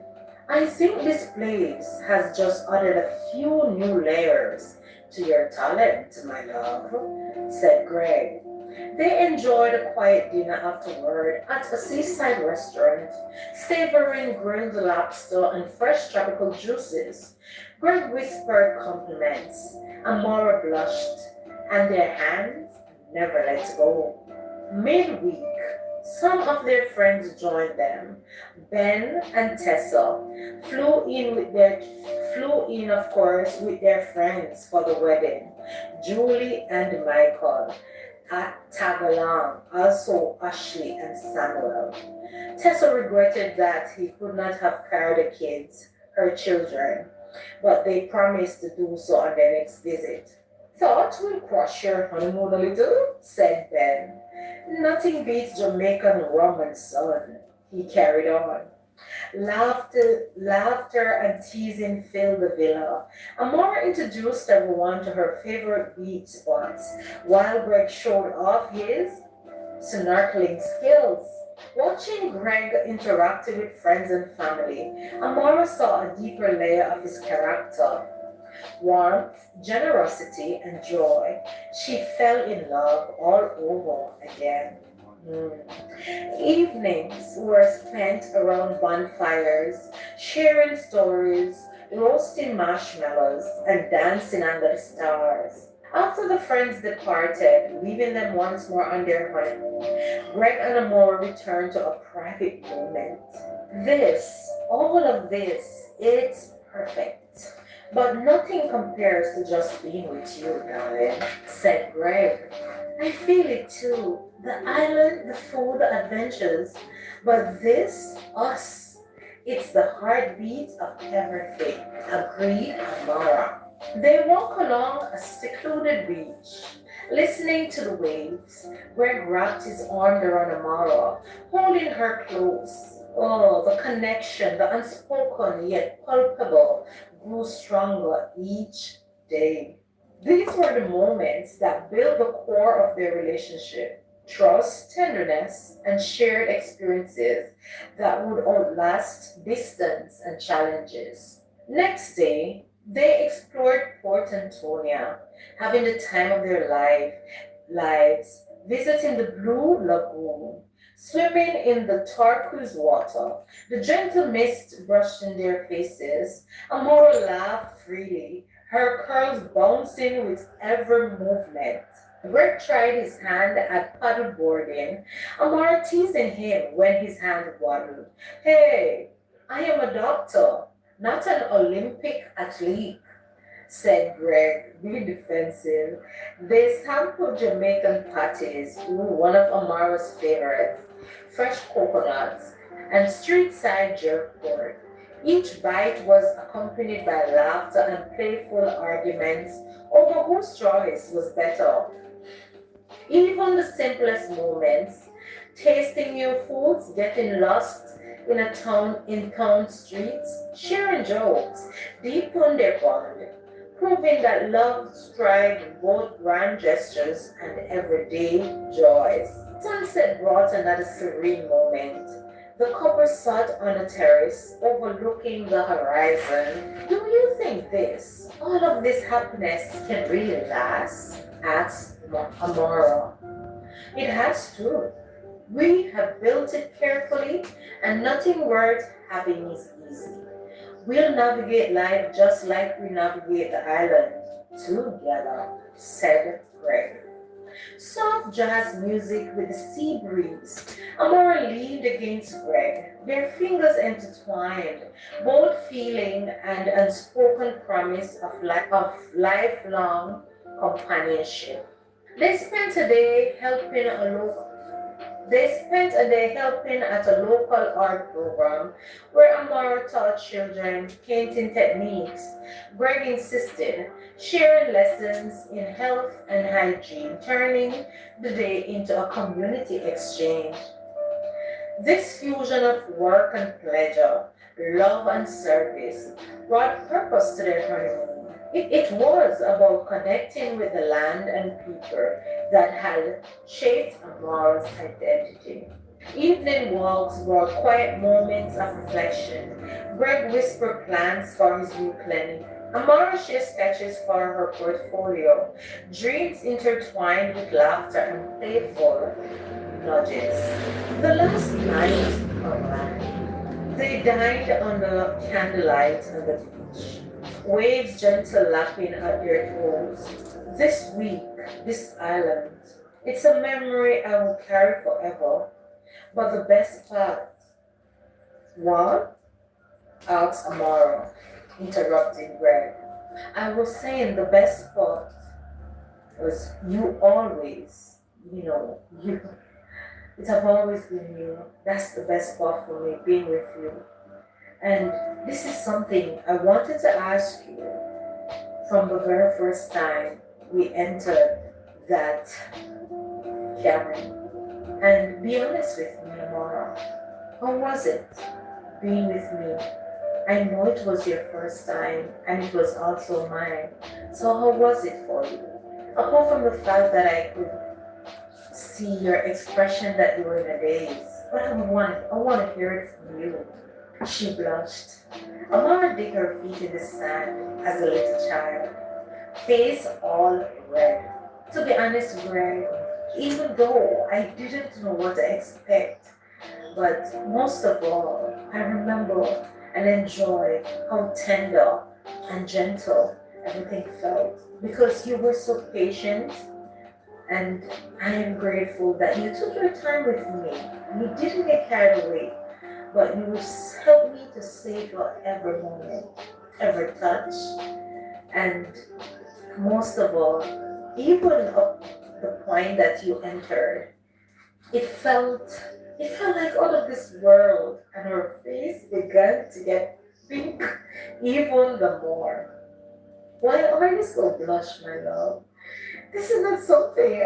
I think this place has just added a few new layers to your talent, my love, said Greg. They enjoyed a quiet dinner afterward at a seaside restaurant, savoring grilled lobster and fresh tropical juices. Greg whispered compliments. Amora blushed, and their hands never let go. Midweek, some of their friends joined them. Ben and Tessa flew in of course with their friends for the wedding. Julie and Michael tag along, also Ashley and Samuel. Tessa regretted that he could not have carried the kids, her children, but they promised to do so on their next visit. Thought we'll crush your honeymoon a little, said Ben. Nothing beats Jamaican rum and sun, he carried on. Laughter and teasing filled the villa. Amora introduced everyone to her favorite beach spots, while Greg showed off his snorkeling skills. Watching Greg interact with friends and family, Amora saw a deeper layer of his character. Warmth, generosity, and joy. She fell in love all over again. Evenings were spent around bonfires, sharing stories, roasting marshmallows, and dancing under the stars. After the friends departed, leaving them once more on their honeymoon, Greg and Amora returned to a private moment. All of this, it's perfect. But nothing compares to just being with you, darling, said Greg. I feel it too. The island, the food, the adventures. But this, us, it's the heartbeat of everything. Agreed, Amara. They walk along a secluded beach, listening to the waves. Greg wrapped his arm around Amara, holding her close. Oh, the connection, the unspoken yet palpable, grew stronger each day. These were the moments that built the core of their relationship: trust, tenderness, and shared experiences that would outlast distance and challenges. Next day, they explored Port Antonia, having the time of their lives, visiting the Blue Lagoon, swimming in the turquoise water. The gentle mist brushed in their faces. Amora laughed freely, her curls bouncing with every movement. Greg tried his hand at paddleboarding, Amara teasing him when his hand waddled. Hey, I am a doctor, not an Olympic athlete, said Greg, being defensive. They sampled Jamaican patties, one of Amara's favorites, fresh coconuts, and street side jerk pork. Each bite was accompanied by laughter and playful arguments over whose choice was better. Even the simplest moments, tasting new foods, getting lost in town streets, sharing jokes, deepen their bond, proving that love thrives in both grand gestures and everyday joys. Sunset brought another serene moment. The couple sat on a terrace overlooking the horizon. Do you think all of this happiness can really last? Asked Amara. It has to. We have built it carefully, and nothing worth having is easy. We'll navigate life just like we navigate the island together, said Greg. Soft jazz music with the sea breeze. Amora leaned against Greg, their fingers intertwined, both feeling an unspoken promise of lifelong companionship. They spent a day helping a local they spent a day helping at a local art program where Amara taught children painting techniques. Greg insisted, sharing lessons in health and hygiene, turning the day into a community exchange. This fusion of work and pleasure, love and service, brought purpose to their honeymoon. It was about connecting with the land and people that had shaped Amara's identity. Evening walks brought quiet moments of reflection. Greg whispered plans for his new clinic. Amara shared sketches for her portfolio, dreams intertwined with laughter and playful nudges. The last night arrived. They dined under candlelight on the beach, waves gentle lapping at their toes. This week, this island, it's a memory I will carry forever. But the best part, what? Asked Amara, interrupting Greg. I was saying the best part was you always, you. It have always been you. That's the best part for me, being with you. And this is something I wanted to ask you from the very first time we entered that cabin. And be honest with me, Amara. How was it being with me? I know it was your first time and it was also mine. So how was it for you? Apart from the fact that I could see your expression that you were in a daze, but I want to hear it from you. She blushed. Amara digged her feet in the sand as a little child, face all red. To be honest, Greg, even though I didn't know what to expect, but most of all, I remember and enjoy how tender and gentle everything felt because you were so patient, and I am grateful that you took your time with me. You didn't get carried away, but you helped me to savor every moment, every touch, and most of all, even up the point that you entered, it felt it felt like out of this world, and her face began to get pink even the more. Why are you so blush, my love? This is not something.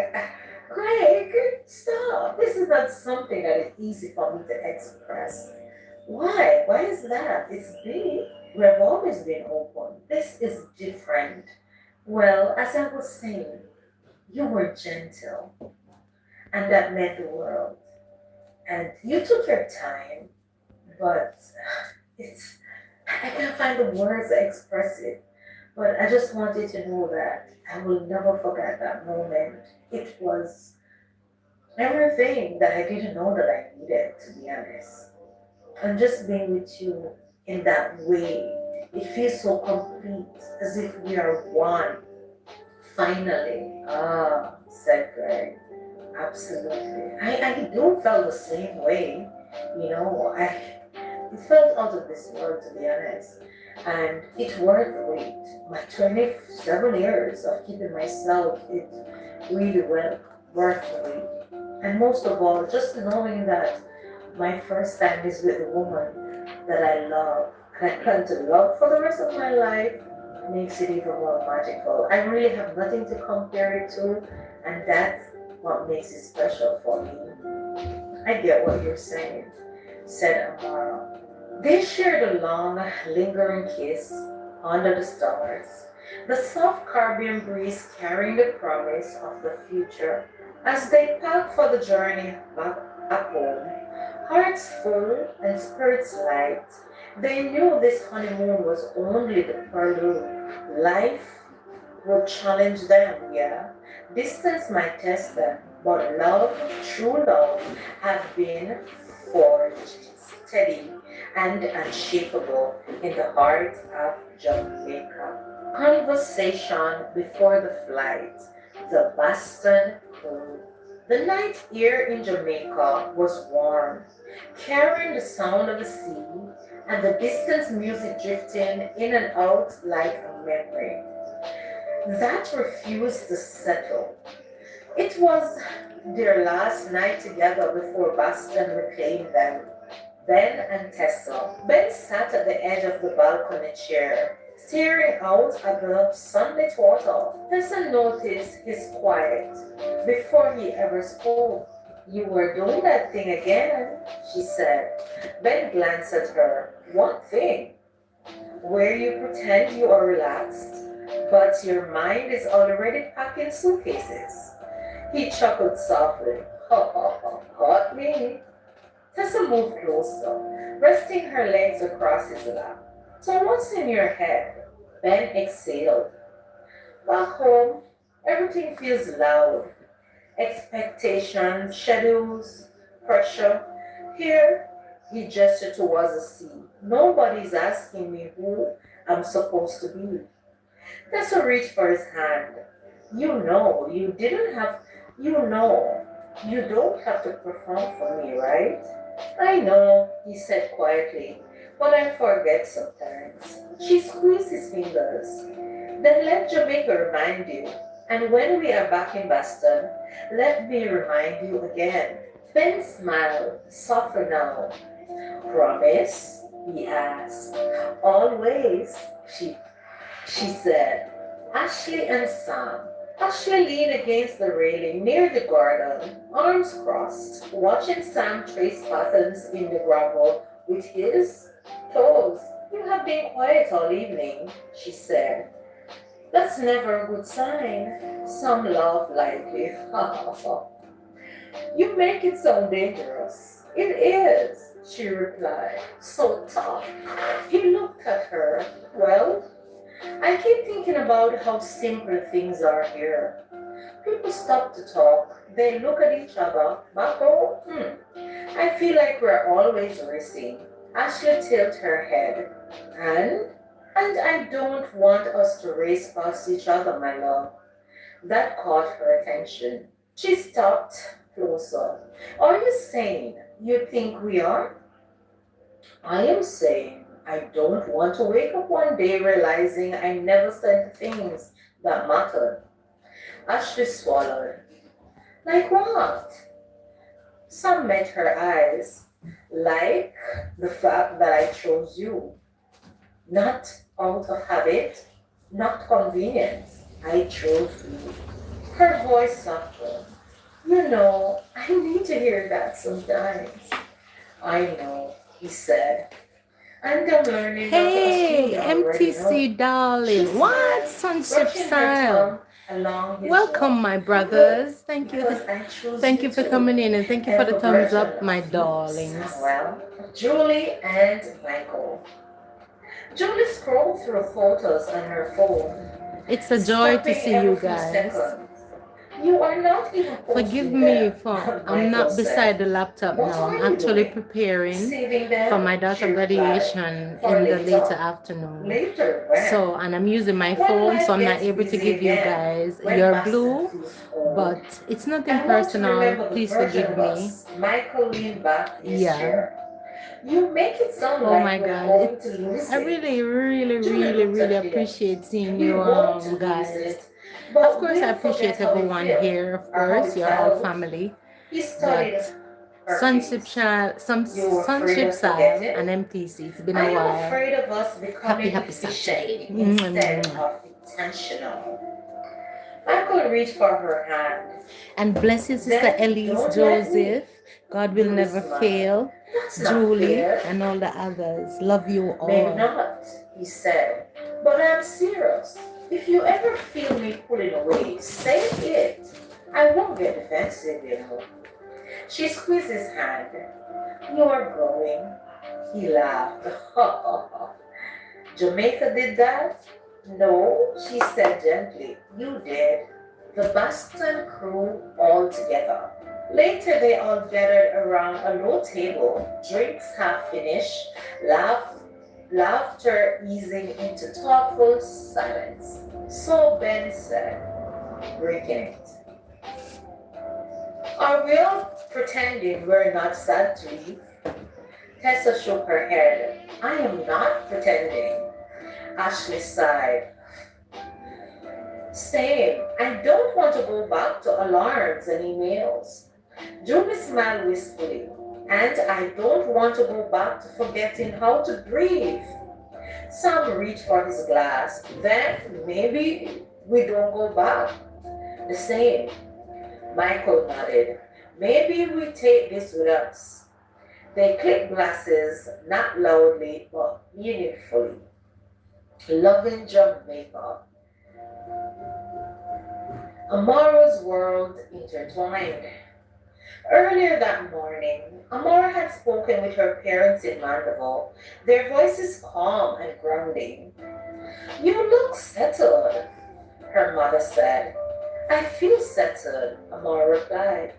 Greg, stop. This is not something that is easy for me to express. Why? Why is that? It's big. We've always been open. This is different. Well, as I was saying, you were gentle, and that meant the world. And you took your time, but it's I can't find the words to express it. But I just wanted to know that I will never forget that moment. It was everything that I didn't know that I needed, to be honest. And just being with you in that way, it feels so complete, as if we are one. Finally. Ah, said Greg. Absolutely. I do feel the same way. It felt out of this world, to be honest. And it's worth the wait. My 27 years of keeping myself, it really well worth the wait. And most of all, just knowing that my first time is with a woman that I love and I plan to love for the rest of my life makes it even more magical. I really have nothing to compare it to, and that's what makes it special for me. I get what you're saying, said Amara. They shared a long, lingering kiss under the stars, the soft Caribbean breeze carrying the promise of the future. As they packed for the journey back home, hearts full and spirits light, they knew this honeymoon was only the prelude. Life would challenge them, yeah. Distance might test them, but love, true love, have been forged steady and unshakable in the heart of Jamaica. Conversation before the flight, the Boston crew. The night air in Jamaica was warm, carrying the sound of the sea and the distant music drifting in and out like a memory that refused to settle. It was their last night together before Boston reclaimed them. Ben and Tessa. Ben sat at the edge of the balcony chair, staring out at the sunlit water. Tessa noticed his quiet before he ever spoke. You were doing that thing again, she said. Ben glanced at her. What thing? Where you pretend you are relaxed, but your mind is already packing suitcases. He chuckled softly. Ha ha ha, caught me. Tessa moved closer, resting her legs across his lap. So what's in your head? Ben exhaled. Back home, everything feels loud. Expectations, schedules, pressure. Here, he gestured towards the sea. Nobody's asking me who I'm supposed to be. Tessa reached for his hand. You know, you don't have to perform for me, right? I know, he said quietly, but I forget sometimes. She squeezed his fingers. Then let Jamaica remind you. And when we are back in Boston, let me remind you again. Ben smiled, softer now. Promise? He asked. Always, she, she said. Ashley and Sam. Ashley leaned against the railing near the garden, arms crossed, watching Sam trace patterns in the gravel with his toes. You have been quiet all evening, she said. That's never a good sign. Sam laughed lightly. You make it sound dangerous. It is, she replied, so tough. He looked at her. Well, I keep thinking about how simple things are here. People stop to talk. They look at each other. Back home, I feel like we're always racing. Ashley tilted her head. And? And I don't want us to race past each other, my love. That caught her attention. She stopped closer. Are you saying you think we are? I am saying I don't want to wake up one day realizing I never said things that mattered. Ashley swallowed. Like what? Some met her eyes, like the fact that I chose you. Not out of habit, not convenience. I chose you. Her voice softened. You know, I need to hear that sometimes. I know, he said. And I'm learning not to assume Hey, you already MTC know. She darling. What? smiled, Sunship brushing her style. tongue along his Welcome, jaw. my Look, brothers. Thank you. because I chose Thank you you for too. coming in and thank you for the Every thumbs version up, my of you, darlings. Samuel, Julie, and Michael. Julie scrolled through photos on her phone, It's a joy to stopping see every you few guys. seconds. You are not even Forgive posting me them, for I'm Michael not beside said. the laptop What now. are I'm you actually doing? preparing Saving for them? my She daughter replied. graduation For in the later later? afternoon. Later when? So, and I'm using my When phone, so life I'm not gets able to busy give you again, guys when your Boston blue, feels old. but it's nothing I want to personal. remember the Please version forgive of me. us. Michael leaned back in his Yeah. chair. You make it sound Oh like my we're God. going to lose I it. really looked at him. appreciate seeing We you won't lose guys. it, Of but course, I we'll appreciate forget how we everyone feel here. Of or how we course, you're all felt. family. He studied But her Sunship face. Child, some You were afraid Sunship of Style forgetting? and MTC. It's been I a am while. afraid of us becoming Happy efficient Saturday. instead of intentional. Michael reached for her hand. And bless you, Sister Then Elise don't let me. Joseph. God will Julie never smiled. fail. That's not Julie fair. and all the others. Love you Maybe all. not, he said. But I'm serious. If you ever feel me pulling away, say it. I won't get defensive, you know. She squeezed his hand. You're growing. He laughed. Jamaica did that? No, she said gently. You did. The Boston crew all together. Later, they all gathered around a low table, drinks half finished, laughter easing into thoughtful silence. So Ben said, breaking it. Are we all pretending we're not sad to leave? Tessa shook her head. I am not pretending. Ashley sighed. Same. I don't want to go back to alarms and emails. Julie smiled wistfully. And I don't want to go back to forgetting how to breathe. Sam reached for his glass. Then maybe we don't go back. The same. Michael nodded. Maybe we take this with us. They clicked glasses, not loudly, but meaningfully. Loving Jamaica. Amara's world intertwined. Earlier that morning, Amara had spoken with her parents in Mandeville, their voices calm and grounding. You look settled, her mother said. I feel settled, Amara replied.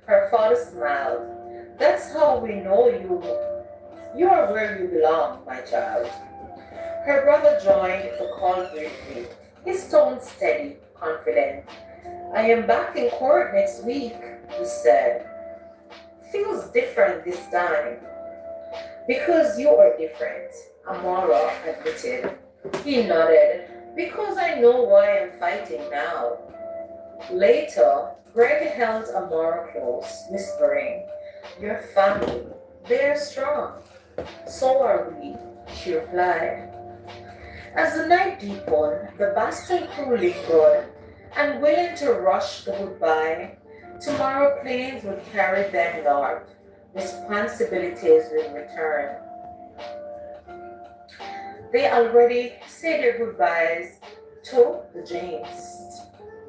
Her father smiled. That's how we know you. You are where you belong, my child. Her brother joined the call briefly, his tone steady, confident. I am back in court next week, he said. Feels different this time. Because you are different, Amara admitted. He nodded. Because I know why I'm fighting now. Later, Greg held Amara close, whispering, Your family, they're strong. So are we, she replied. As the night deepened, the Boston crew lingered, unwilling to rush the goodbye. Tomorrow planes would carry them north. Responsibilities would return. They already said their goodbyes to the James.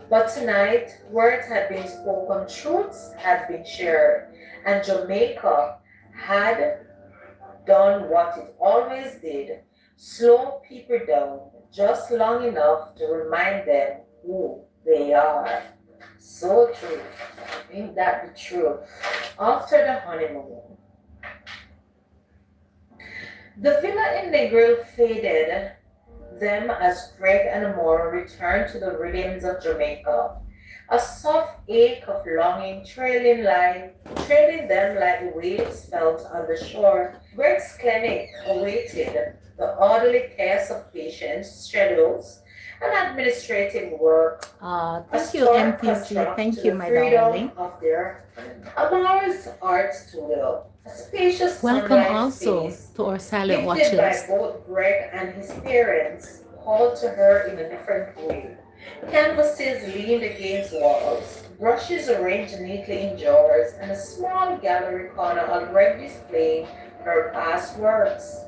But tonight, words had been spoken, truths had been shared, and Jamaica had done what it always did, slow people down just long enough to remind them who they are. So true. Ain't that the truth? After the honeymoon, the villa in Negril faded them as Greg and Amora returned to the rhythms of Jamaica. A soft ache of longing trailing them like the waves felt on the shore. Greg's clinic awaited the orderly chaos of patients, schedules, and administrative work, a Thank you, stark MTC. contrast to Thank you, the my freedom darling. of their Amara's art studio, a spacious Welcome sunlight also space to our silent gifted by watchers. both Greg and his parents, called to her in a different way. Canvases leaned against walls, brushes arranged neatly in drawers, and a small gallery corner already displaying her past works.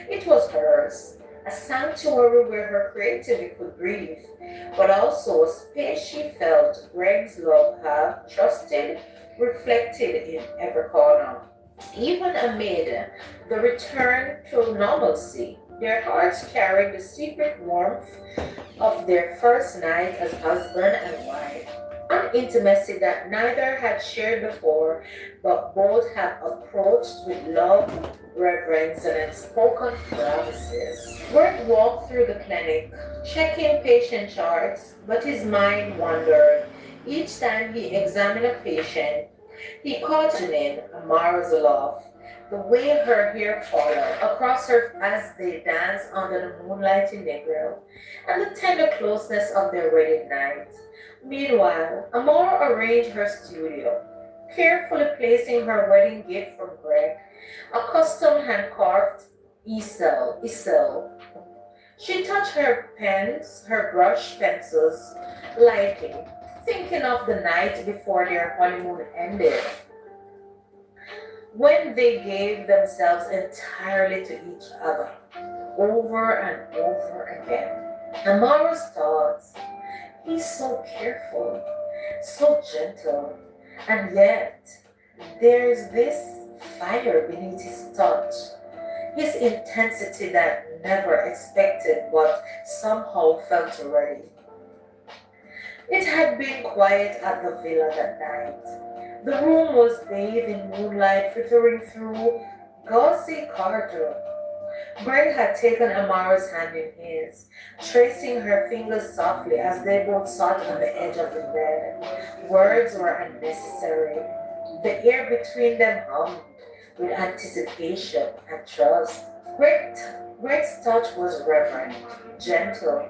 It was hers, a sanctuary where her creativity could breathe, but also a space she felt Greg's love have trusted, reflected in every corner. Even amid the return to normalcy, their hearts carried the secret warmth of their first night as husband and wife. An intimacy that neither had shared before, but both have approached with love, reverence, and unspoken promises. Greg walked through the clinic, checking patient charts, but his mind wandered. Each time he examined a patient, he caught Janine, Amara's laugh, the way her hair followed across her as they danced under the moonlight in the grill, and the tender closeness of their wedding night. Meanwhile, Amara arranged her studio, carefully placing her wedding gift from Greg, a custom hand-carved easel. She touched her pens, her brush pencils, lightly, thinking of the night before their honeymoon ended, when they gave themselves entirely to each other, over and over again. Amara's thoughts, he's so careful, so gentle, and yet there's this fire beneath his touch, his intensity that never expected but somehow felt ready. It had been quiet at the villa that night. The room was bathed in moonlight filtering through gauzy corridor. Greg had taken Amara's hand in his, tracing her fingers softly as they both sat on the edge of the bed. Words were unnecessary. The air between them hummed with anticipation and trust. Greg's touch was reverent, gentle,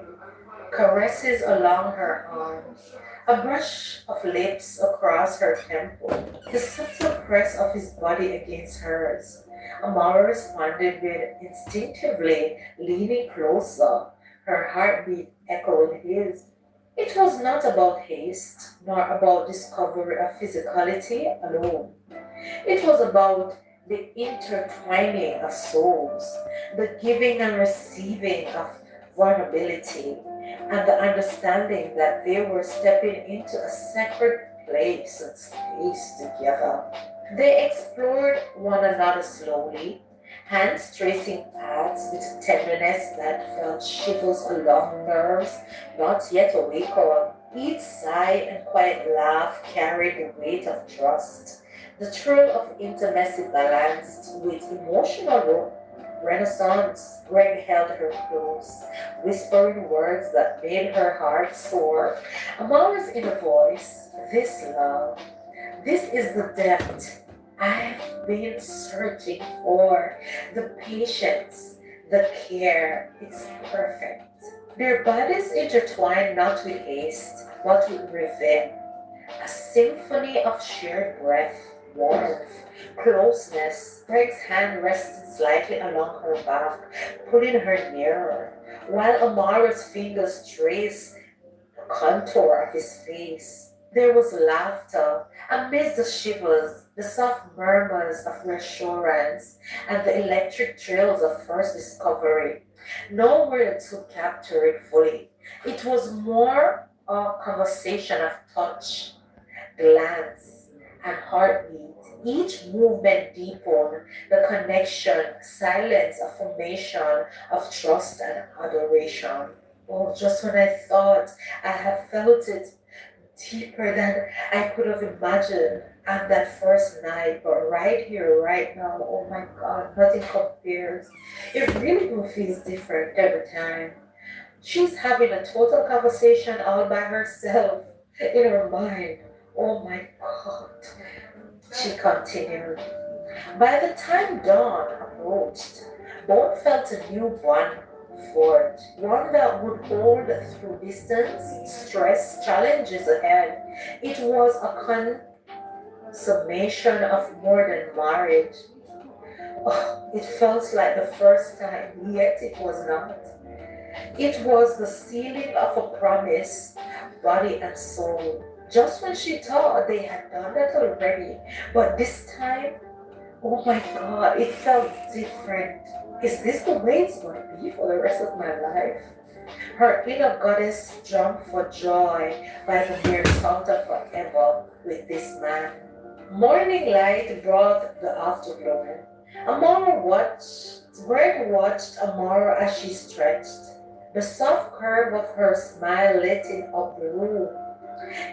caresses along her arms, a brush of lips across her temple, the subtle press of his body against hers. Amara responded with instinctively leaning closer, her heartbeat echoing his. It was not about haste, nor about discovery of physicality alone. It was about the intertwining of souls, the giving and receiving of vulnerability, and the understanding that they were stepping into a sacred place and space together. They explored one another slowly, hands tracing paths with a tenderness that felt shivers along nerves not yet awakened. Each sigh and quiet laugh carried the weight of trust. The thrill of intimacy balanced with emotional renaissance. Greg held her close, whispering words that made her heart soar. Amara's inner voice, this love, this is the depth I've been searching for. The patience, the care, it's perfect. Their bodies intertwined not with haste, but with rhythm, a symphony of shared breath, warmth, closeness. Greg's hand rested slightly along her back, pulling her nearer, while Amara's fingers traced the contour of his face. There was laughter amidst the shivers, the soft murmurs of reassurance, and the electric thrills of first discovery. Nowhere to capture it fully. It was more a conversation of touch, glance, and heartbeat. Each movement deepened the connection, silence, affirmation of trust and adoration. Oh, just when I thought I had felt it deeper than I could have imagined on that first night, but right here, right now, oh my God, nothing compares. It really feels different every time. She's having a total conversation all by herself in her mind. Oh my God, she continued. By the time dawn approached, both felt a new bond fort, one that would hold through distance, stress, challenges ahead. It was a consummation of more than marriage. Oh, it felt like the first time, yet it was not. It was the sealing of a promise, body and soul. Just when she thought they had done that already, but this time, oh my God, it felt different. Is this the way it's going to be for the rest of my life? Her inner goddess jumped for joy by the mere thought of forever with this man. Morning light brought the afterglow. Greg watched Amara as she stretched. The soft curve of her smile lit him up the room.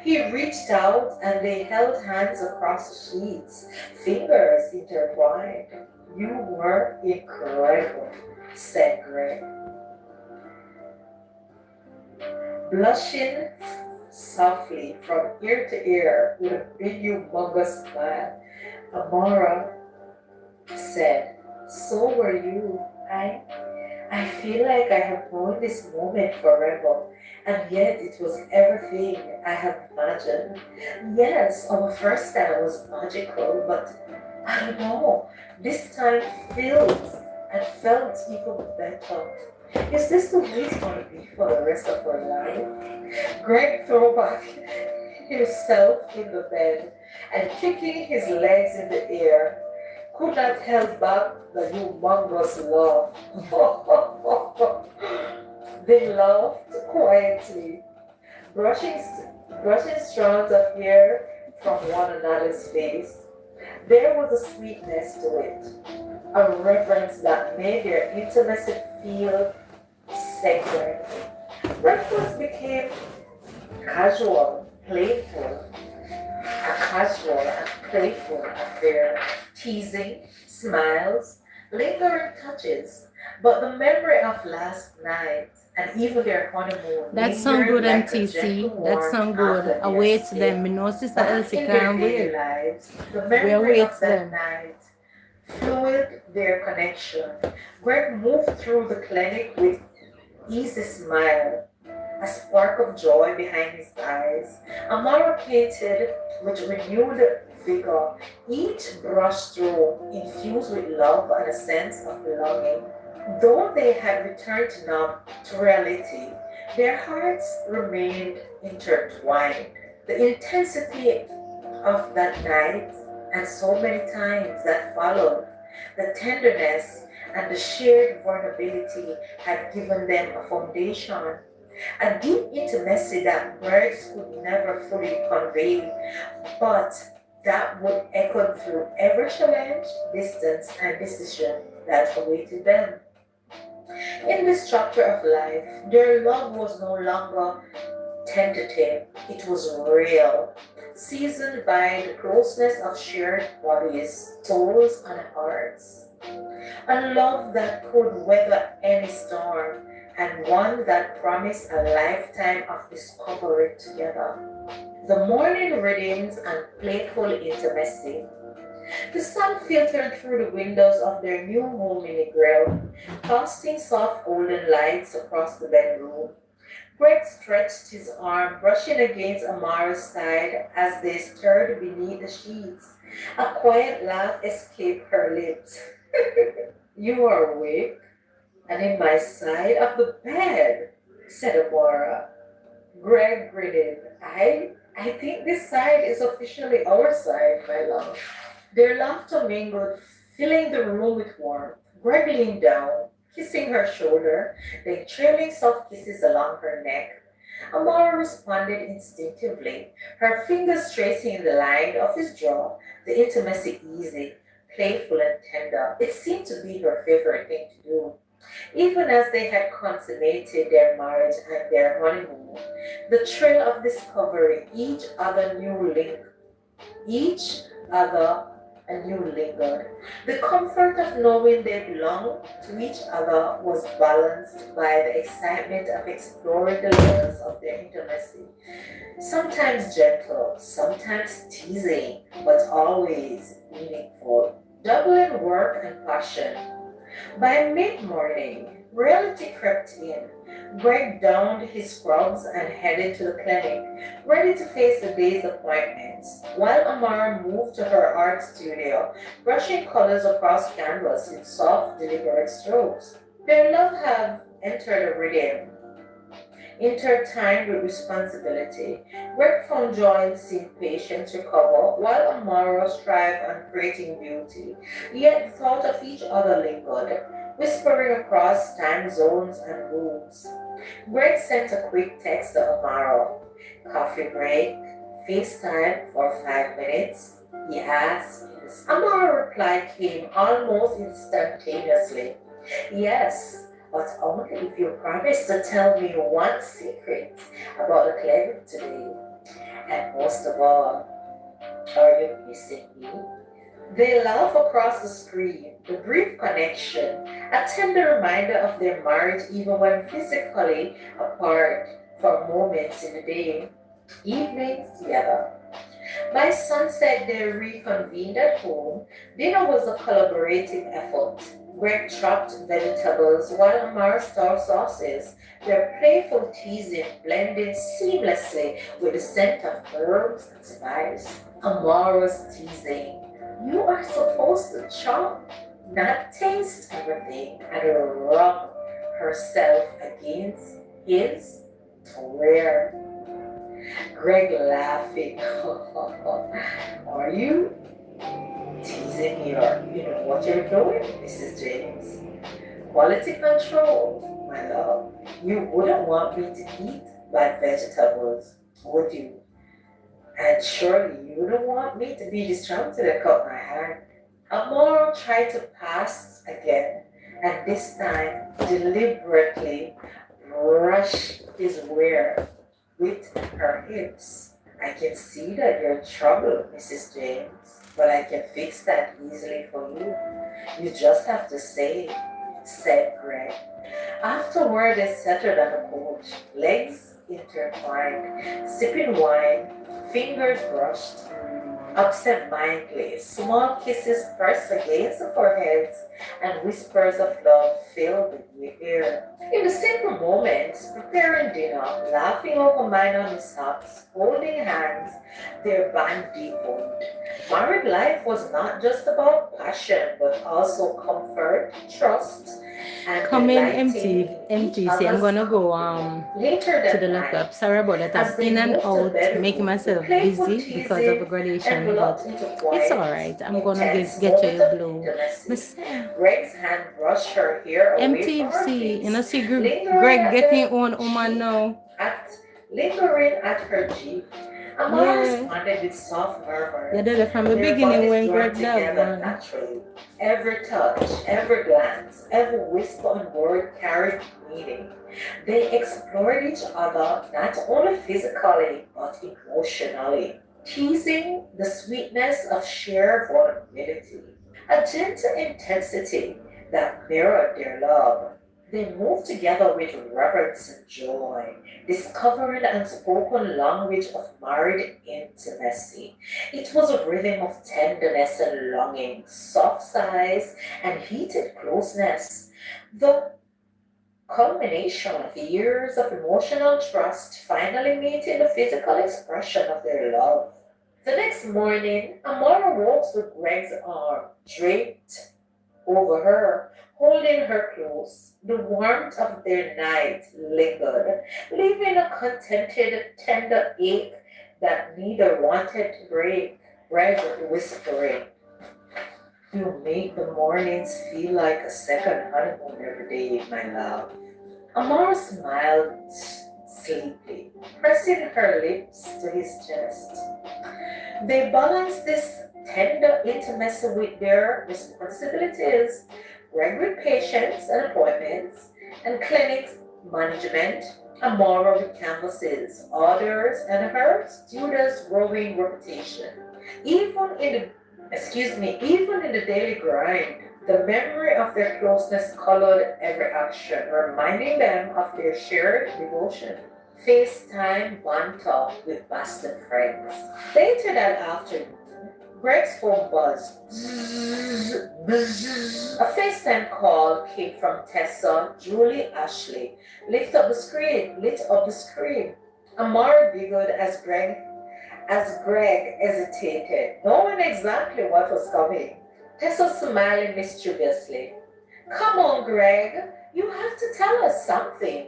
He reached out and they held hands across the sheets, fingers intertwined. You were incredible, said Greg, blushing softly from ear to ear with a big humongous smile. Amara said, so were you. I feel like I have known this moment forever, and yet it was everything I have imagined. Yes, our first time was magical, but I don't know, this time feels and felt even better. Is this the way it's going to be for the rest of our life? Greg threw back himself in the bed and kicking his legs in the air could not help back the humongous laugh. They laughed quietly, brushing, brushing strands of hair from one another's face. There was a sweetness to it, a reverence that made their intimacy feel sacred. Breakfast became casual, playful, a casual and playful affair, teasing, smiles, lingering touches. But the memory of last night and even their honeymoon That sound lingered good, like a MTC. gentle That warmth sound after good. their Await stay. them. Me know Sister Back Elsie in their can't daily wait. lives, the We memory await of that them. night fluid their connection. Greg moved through the clinic with easy smile, a spark of joy behind his eyes. Amara painted with renewed vigor, each brushstroke infused with love and a sense of belonging. Though they had returned now to reality, their hearts remained intertwined. The intensity of that night and so many times that followed, the tenderness and the shared vulnerability had given them a foundation, a deep intimacy that words could never fully convey, but that would echo through every challenge, distance, and decision that awaited them. In this chapter of life, their love was no longer tentative, it was real, seasoned by the closeness of shared bodies, souls, and hearts. A love that could weather any storm, and one that promised a lifetime of discovery together. The morning readings and playful intimacy. The sun filtered through the windows of their new home in the grill, casting soft golden lights across the bedroom. Greg stretched his arm, brushing against Amara's side as they stirred beneath the sheets. A quiet laugh escaped her lips. You are awake and in my side of the bed, said Amara. Greg grinned. I think this side is officially our side, my love. Their laughter mingled, filling the room with warmth. Greg leaned down, kissing her shoulder, then trailing soft kisses along her neck. Amara responded instinctively, her fingers tracing the line of his jaw, the intimacy easy, playful, and tender. It seemed to be her favorite thing to do. Even as they had consummated their marriage and their honeymoon, the thrill of discovery, each other anew lingered. The comfort of knowing they belonged to each other was balanced by the excitement of exploring the layers of their intimacy. Sometimes gentle, sometimes teasing, but always meaningful. Juggling work and passion. By mid morning, Reality crept in. Greg donned his scrubs and headed to the clinic, ready to face the day's appointments, while Amara moved to her art studio, brushing colors across canvas in soft, deliberate strokes. Their love had entered a rhythm, intertwined with responsibility. Greg found joy in seeing patients recover, while Amara strived on creating beauty, yet thought of each other lingered, whispering across time zones and moods. Greg sent a quick text to Amara. Coffee break, FaceTime for 5 minutes, he asked. Amara reply came almost instantaneously. Yes, but only if you promise to tell me one secret about the clinic today. And most of all, are you missing me? They laugh across the screen, the brief connection, a tender reminder of their marriage even when physically apart for moments in the day, evenings together. By sunset, they reconvened at home. Dinner was a collaborative effort. Greg chopped vegetables while Amara stirred sauces, their playful teasing blending seamlessly with the scent of herbs and spice. Amara's teasing. You are supposed to chop, not taste everything, and rub herself against his rare. Greg laughing. Are you teasing me or you know what you're doing, Mrs. James? Quality control, my love. You wouldn't want me to eat like vegetables, would you? And surely you don't want me to be distracted and cut my hair. Amora tried to pass again, and this time deliberately brushed his wear with her hips. I can see that you're in trouble, Mrs. James, but I can fix that easily for you. You just have to say, said Greg. Afterward, they settled on the porch, legs intertwined, sipping wine, fingers brushed absent-mindedly. Small kisses pressed against the foreheads, and whispers of love filled the air. In the simple moments, preparing dinner, laughing over minor mishaps, holding hands, their bond deepened. Married life was not just about passion, but also comfort, trust, and Come in delighting empty, in each empty. See, I'm other's gonna go company. Later to the that lookup. night, Sorry about that. as I'm they in and moved to the out, making bedroom, the myself playful busy because of a teasing graduation, but enveloped into it's quiet, all right. I'm gonna intense get you moment your of blow. intimacy. Miss Greg's hand brushed her hair away from her MTC, you know, face, see lingering Greg at getting the on woman cheek, now. at lingering at her cheek. Amara Yeah, responded with soft you murmurs, did it from the their beginning bodies when drawn Greg that together one. naturally. Every touch, every glance, every whisper and word carried meaning. They explored each other not only physically but emotionally, teasing the sweetness of sheer vulnerability, a gentle intensity that mirrored their love. They moved together with reverence and joy, discovering the unspoken language of married intimacy. It was a rhythm of tenderness and longing, soft sighs and heated closeness. The culmination of years of emotional trust finally meeting the physical expression of their love. The next morning, Amara walks with Greg's arm draped over her, holding her close. The warmth of their night lingered, leaving a contented, tender ache that neither wanted to break. Greg whispering, you make the mornings feel like a second honeymoon every day, my love. Amara smiled sleepily, pressing her lips to his chest. They balanced this tender intimacy with their responsibilities, regular patients and appointments, and clinics management, Amara with canvases, orders, and her students' growing reputation. Even in the even in the daily grind, the memory of their closeness colored every action, reminding them of their shared devotion. FaceTime banter with bastard friends. Later that afternoon, Greg's phone buzzed. Bzzz, bzzz. A FaceTime call came from Tessa, Julie, Ashley. Lit up the screen. Amara giggled as Greg hesitated, knowing exactly what was coming. Tessa smiling mischievously. Come on, Greg, you have to tell us something.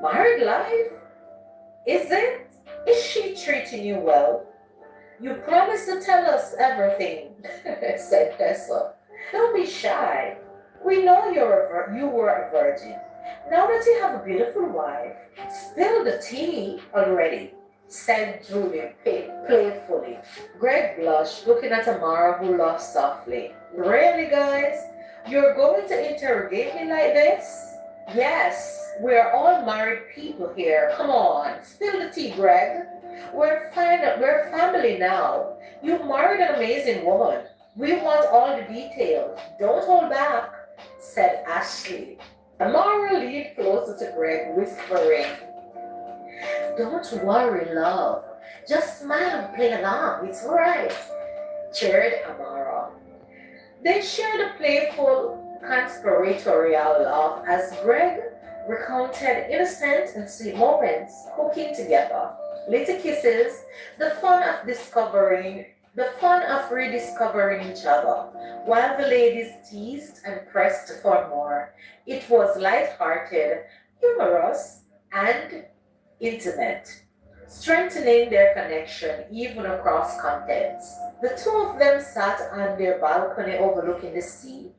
Married life? Is it? Is she treating you well? You promised to tell us everything, said Tessa. Don't be shy. We know you were a virgin. Now that you have a beautiful wife, spill the tea already, said Julie playfully. Greg blushed, looking at Amara, who laughed softly. Really, guys? You're going to interrogate me like this? Yes, we're all married people here. Come on, spill the tea, Greg. We're fine. We're family now. You married an amazing woman. We want all the details. Don't hold back, said Ashley. Amara leaned closer to Greg, whispering, Don't worry, love. Just smile and play along. It's all right, cheered Amara. They shared a playful, conspiratorial laugh as Greg recounted innocent and sweet moments cooking together, little kisses, the fun of rediscovering each other, while the ladies teased and pressed for more. It was light-hearted, humorous, and intimate, strengthening their connection even across continents. The two of them sat on their balcony overlooking the sea.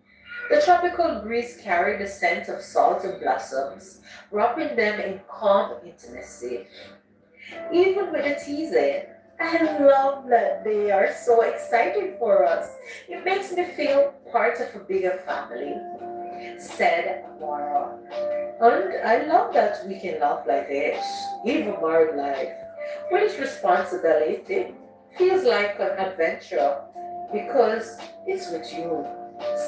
The tropical breeze carried the scent of salt and blossoms, wrapping them in calm intimacy. Even with the teasing, I love that they are so excited for us. It makes me feel part of a bigger family, said Amara. And I love that we can laugh like this, even married life. With its responsibility, feels like an adventure because it's with you,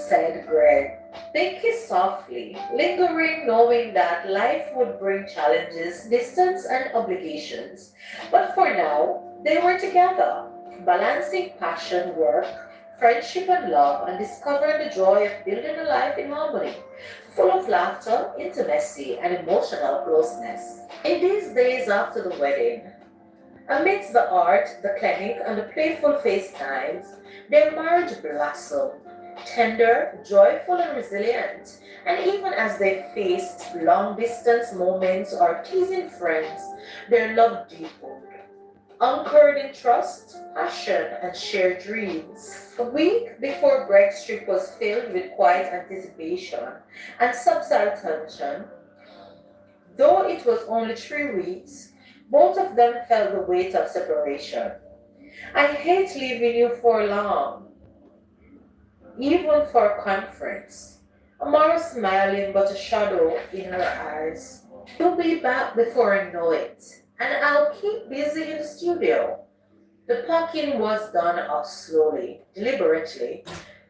said Greg. They kissed softly, lingering, knowing that life would bring challenges, distance, and obligations. But for now, they were together, balancing passion, work, friendship, and love, and discovering the joy of building a life in harmony, full of laughter, intimacy, and emotional closeness. In these days after the wedding, amidst the art, the clinic, and the playful FaceTimes, their marriage blossomed, tender, joyful, and resilient. And even as they faced long distance moments or teasing friends, their love deepened, anchored in trust, passion, and shared dreams. A week before Greg's trip was filled with quiet anticipation and subtle tension, though it was only 3 weeks, both of them felt the weight of separation. I hate leaving you for long, even for a conference. Amara smiling, but a shadow in her eyes. You'll be back before I know it, and I'll keep busy in the studio. The packing was done up slowly, deliberately.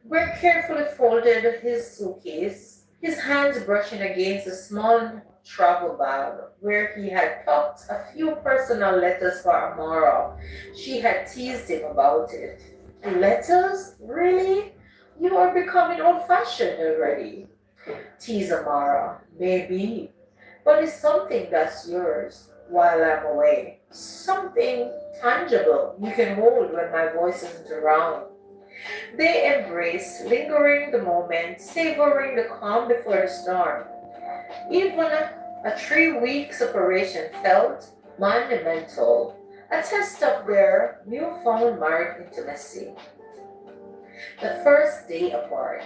Greg carefully folded his suitcase, his hands brushing against a small travel bag where he had tucked a few personal letters for Amara. She had teased him about it. Letters? Really? You are becoming old-fashioned already, teased Amara. Maybe, but it's something that's yours while I'm away. Something tangible you can hold when my voice isn't around. They embraced, lingering the moment, savoring the calm before the storm. Even a 3 week separation felt monumental, a test of their newfound married intimacy. The first day apart.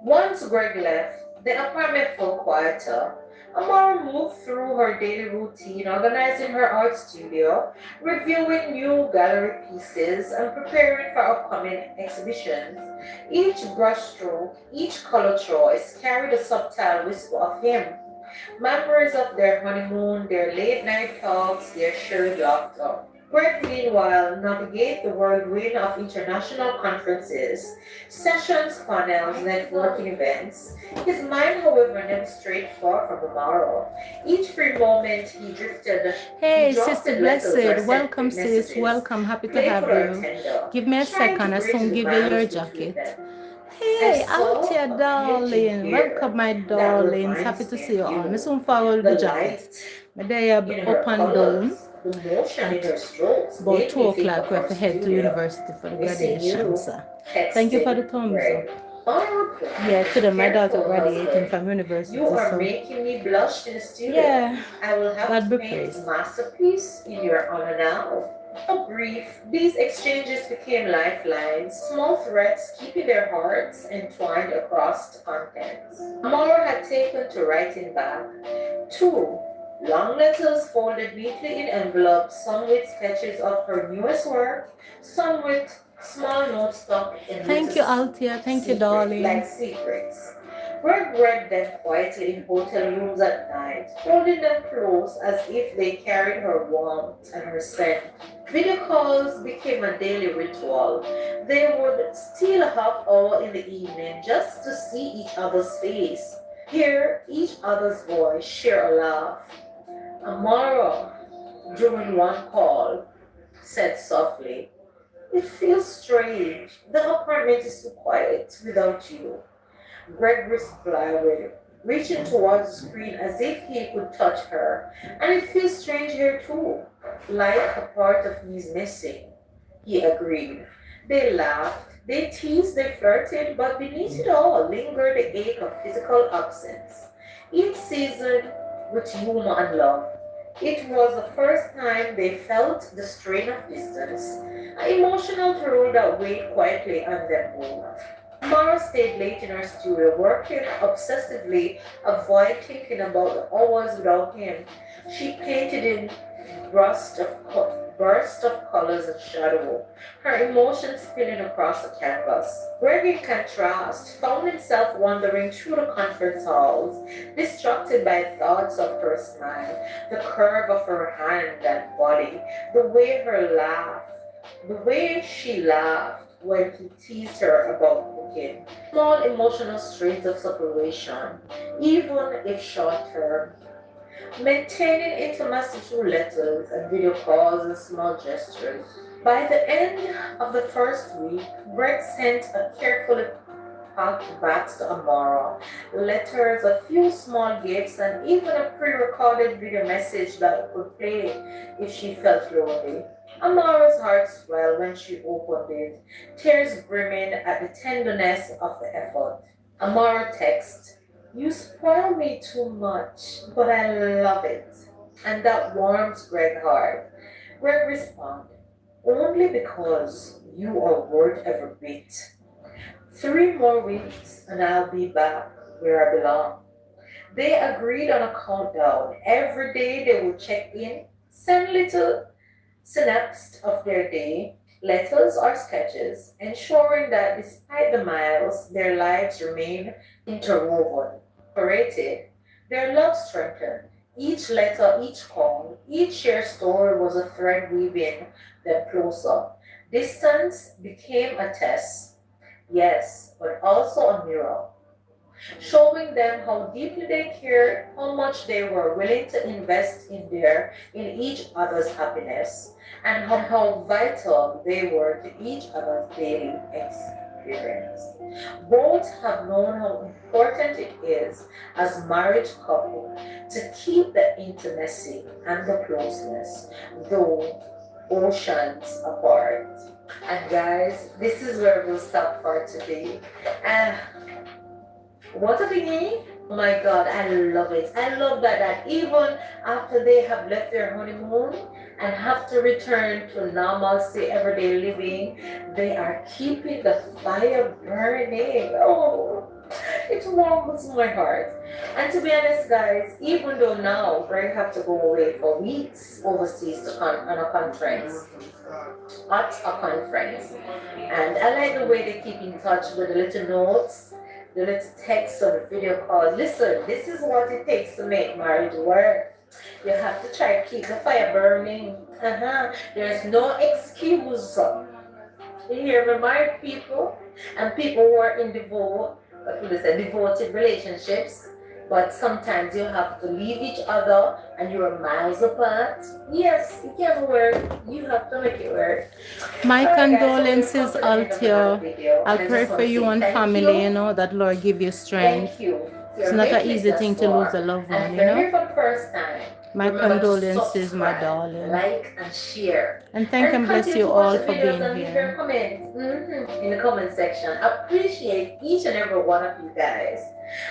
Once Greg left, the apartment felt quieter. Amara moved through her daily routine, organizing her art studio, reviewing new gallery pieces, and preparing for upcoming exhibitions. Each brushstroke, each color choice carried a subtle whisper of him. Memories of their honeymoon, their late night talks, their shared laughter. Greg, meanwhile, navigate the whirlwind of international conferences, sessions, panels, networking events. His mind, however, never strayed far from the morrow. Each free moment he drifted, Hey, he Sister drafted letters or Blessed, sent welcome, sis. messages, Welcome. Happy to have playful or you. tender, Give me a trying to second. I bridge soon the give you your miles between jacket. them. I Hey, saw Altia, a painting darling. Welcome, here my that darlings. Happy reminds to me see you of all. I you. soon follow The the jacket. light My day up in her and down. colors, the motion in At her strokes about made 2 me think o'clock, of we have her to head to studio. university for the Missing graduation, you, sir. Thank you for the texting thumbs up. Greg. On reply, Yeah, today my daughter careful graduating husband, from university, you are so making me blush in the studio. yeah, I will have God to be paint praised. a masterpiece in your honor now. So brief, these exchanges became lifelines, small threads keeping their hearts entwined across the contents. Amara had taken to writing back. 2 long letters folded neatly in envelopes, some with sketches of her newest work, some with small notes stuck in Thank you, Altia. Thank you, darling. secrets. Greg read them quietly in hotel rooms at night, holding them close as if they carried her warmth and her scent. Video calls became a daily ritual. They would steal a half hour in the evening just to see each other's face, hear each other's voice, share a laugh. Amara, during one call, said softly, "It feels strange. The apartment is so quiet without you." Greg replied, reaching towards the screen as if he could touch her. "And it feels strange here too. Like a part of me is missing." He agreed. They laughed, they teased, they flirted, but beneath it all lingered the ache of physical absence. Each season with humor and love. It was the first time they felt the strain of distance, an emotional toll that weighed quietly on them both. Mara stayed late in her studio, working obsessively, avoiding thinking about the hours without him. She painted in bursts of colors and shadow, her emotions spilling across the canvas. Greg, in contrast, found himself wandering through the conference halls, distracted by thoughts of her smile, the curve of her hand and body, the way she laughed when he teased her about cooking. Small emotional strains of separation, even if short term. Maintaining intimacy through letters and video calls and small gestures. By the end of the first week, Greg sent a carefully packed box to Amara, letters, a few small gifts, and even a pre-recorded video message that would play if she felt lonely. Amara's heart swelled when she opened it, tears brimming at the tenderness of the effort. Amara texted, "You spoil me too much, but I love it." And that warms Greg's heart. Greg responded, "Only because you are worth every bit. 3 more weeks and I'll be back where I belong." They agreed on a countdown. Every day they would check in, send little synapses of their day, letters or sketches, ensuring that despite the miles, their lives remain interwoven, operated. Their love strengthened. Each letter, each call, each shared story was a thread weaving them closer. Distance became a test, yes, but also a mirror, showing them how deeply they cared, how much they were willing to invest in each other's happiness, and how vital they were to each other's daily experience. Both have known how important it is as married couple to keep the intimacy and the closeness, though oceans apart. And guys, this is where we'll stop for today. And what a thingy! Oh my god, I love it. I love that even after they have left their honeymoon and have to return to normalcy, everyday living, they are keeping the fire burning. Oh, it warms my heart. And to be honest, guys, even though now Greg have to go away for weeks overseas on a conference, at a conference, and I like the way they keep in touch with the little notes, the little texts or the video calls. Listen, this is what it takes to make marriage work. You have to try to keep the fire burning. There's no excuse. You hear me, married people and people who are in what would you say, devoted relationships. But sometimes you have to leave each other and you're miles apart. Yes, it can work. You have to make it work. My Alright guys, so we've come condolences, to the end of another Altia. video I'll and I pray just for want to you say and thank family, you. that Lord give you strength. Thank you It's for not an making it easy thus thing to lose a far. loved And one, if you're here for the first time, My remember to condolences, my subscribe, darling. like, and share. And thank And and bless continue you to watch all the for videos being and leave your here. comments in the comment section. Appreciate each and every one of you guys.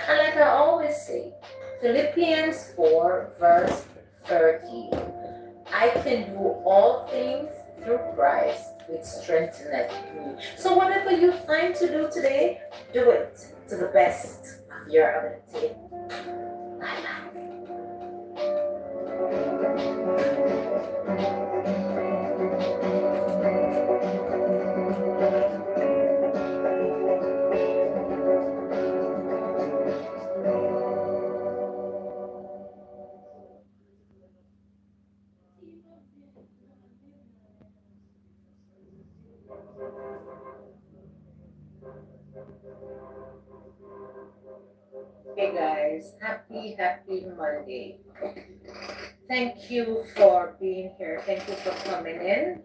And like I always say, Philippians 4 verse 30. I can do all things through Christ which strengtheneth me. So whatever you find to do today, do it to the best of your ability. Bye bye. Hey guys, happy Monday. Thank you for being here. Thank you for coming in.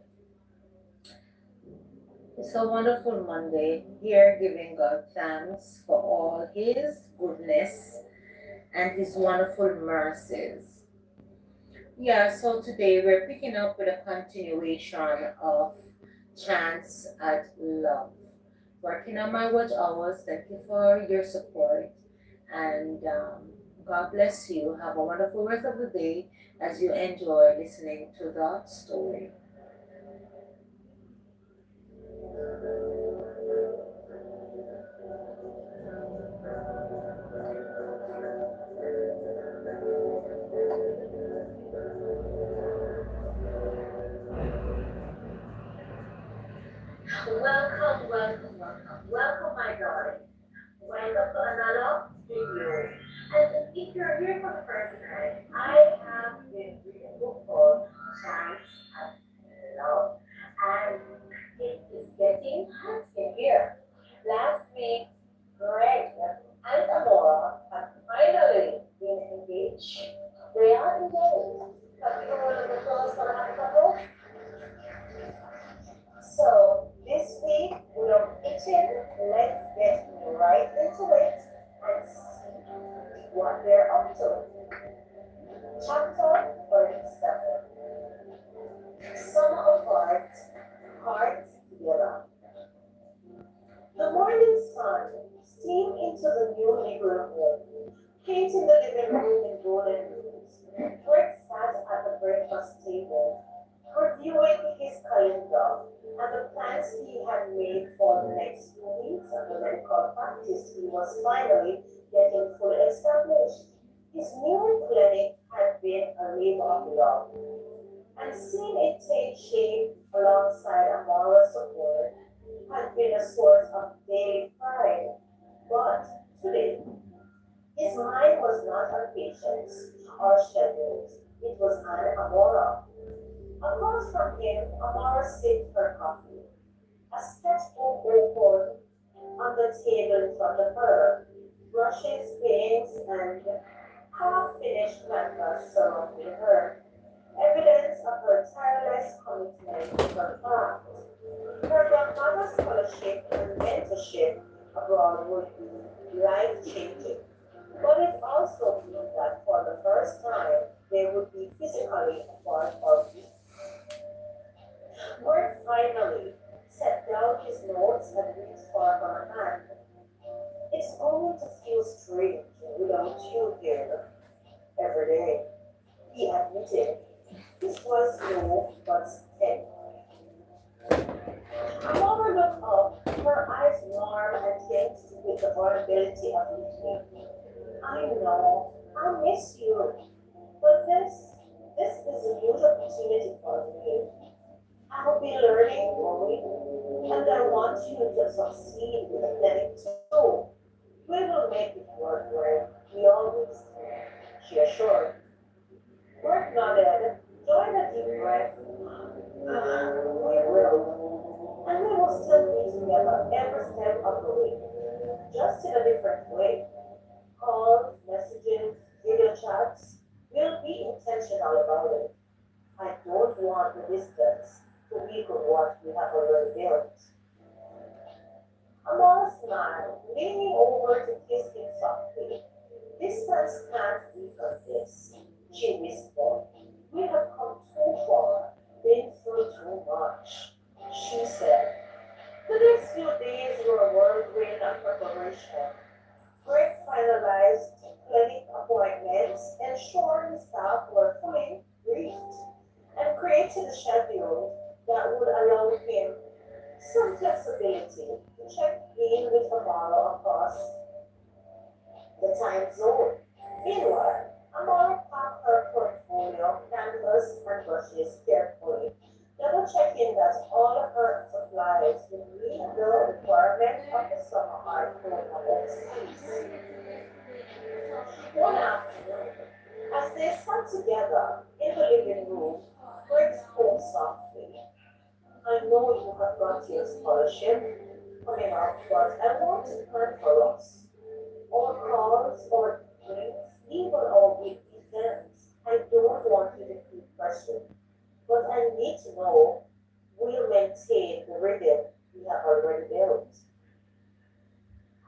It's a wonderful Monday here, giving God thanks for all His goodness and His wonderful mercies. Yeah, so today we're picking up with a continuation of Chance at Love. Working on my watch hours. Thank you for your support. And God bless you. Have a wonderful rest of the day as you enjoy listening to the story. Welcome, my darling. Welcome to another video. And if you're here for the first time, I have been reading a book called Chance at Love. And it is getting hot in here. Last week, Greg and Amora have finally been engaged. They are engaged. Have you heard of the applause for a couple? So this week, without itching, let's get right into it and see what they're up to. Chapter 37. Summer apart, hearts together. The morning sun steamed into the new living room, painting the living room in golden hues. Greg sat at the breakfast table, reviewing his calendar and the plans he had made for the next 2 weeks of the medical practice. He was finally getting fully established. His new clinic had been a labor of love, and seeing it take shape alongside Amara's support had been a source of daily pride. But today, his mind was not on patients or schedules. It was on Amara. Across from him, Amara sipped her coffee, a sketchbook open on the table in front of her, brushes, paints, and half-finished canvas surrounding her, evidence of her tireless commitment to her craft. Her grandmother's scholarship and mentorship abroad would be life-changing, but it also meant that for the first time they would be physically apart for weeks. Mark finally set down his notes and reached for her hand. It's going to feel strange without you here every day, he admitted. This was slow but steady. Amara looked up, her eyes warm and tense with the vulnerability of listening. I know, I miss you, but this is a huge opportunity for me. I'll be learning, growing, and I want you to succeed with the clinic too. We will make it work, right? We always do, she assured. Greg nodded, drawing a deep breath. We will. And we will still be together every step of the way, just in a different way. Calls, messages, video chats. We'll be intentional about it. I don't want the distance to weaken what we have already built. Amara smiled, leaning over to kiss him softly. Distance can't weaken this, she whispered. We have come too far, been through too much, she said. The next few days were a whirlwind of preparation. Greg finalized clinic appointments, ensuring staff were fully briefed, and created a schedule that would allow him some flexibility to check in with Amara across the time zone. Meanwhile, Amara packed her portfolio, canvas, and brushes carefully, double checking that all her supplies would meet the requirement of the summer art program series. One afternoon, as they sat together in the living room, Greg spoke softly. I know you have got your scholarship coming up, but I want to plan for us. Our calls, our drinks, even our weekends. I don't want you to feel pressured, but I need to know we'll maintain the rhythm we have already built.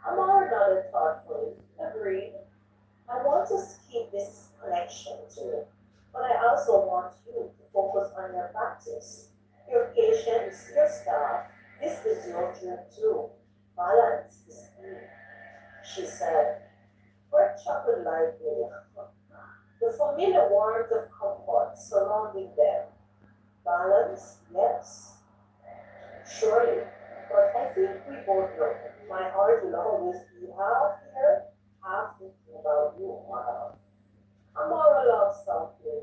Amara nodded thoughtfully, agreed. I want us to keep this connection too, but I also want you to focus on your practice, your patience, your staff. This is your dream too. Balance is key, she said. Brett chuckled lightly. The familiar warmth of comfort surrounding them. Balance, yes, surely. But I think we both know my heart will always be half here, half thinking about you, Mara. Amara laughed softly,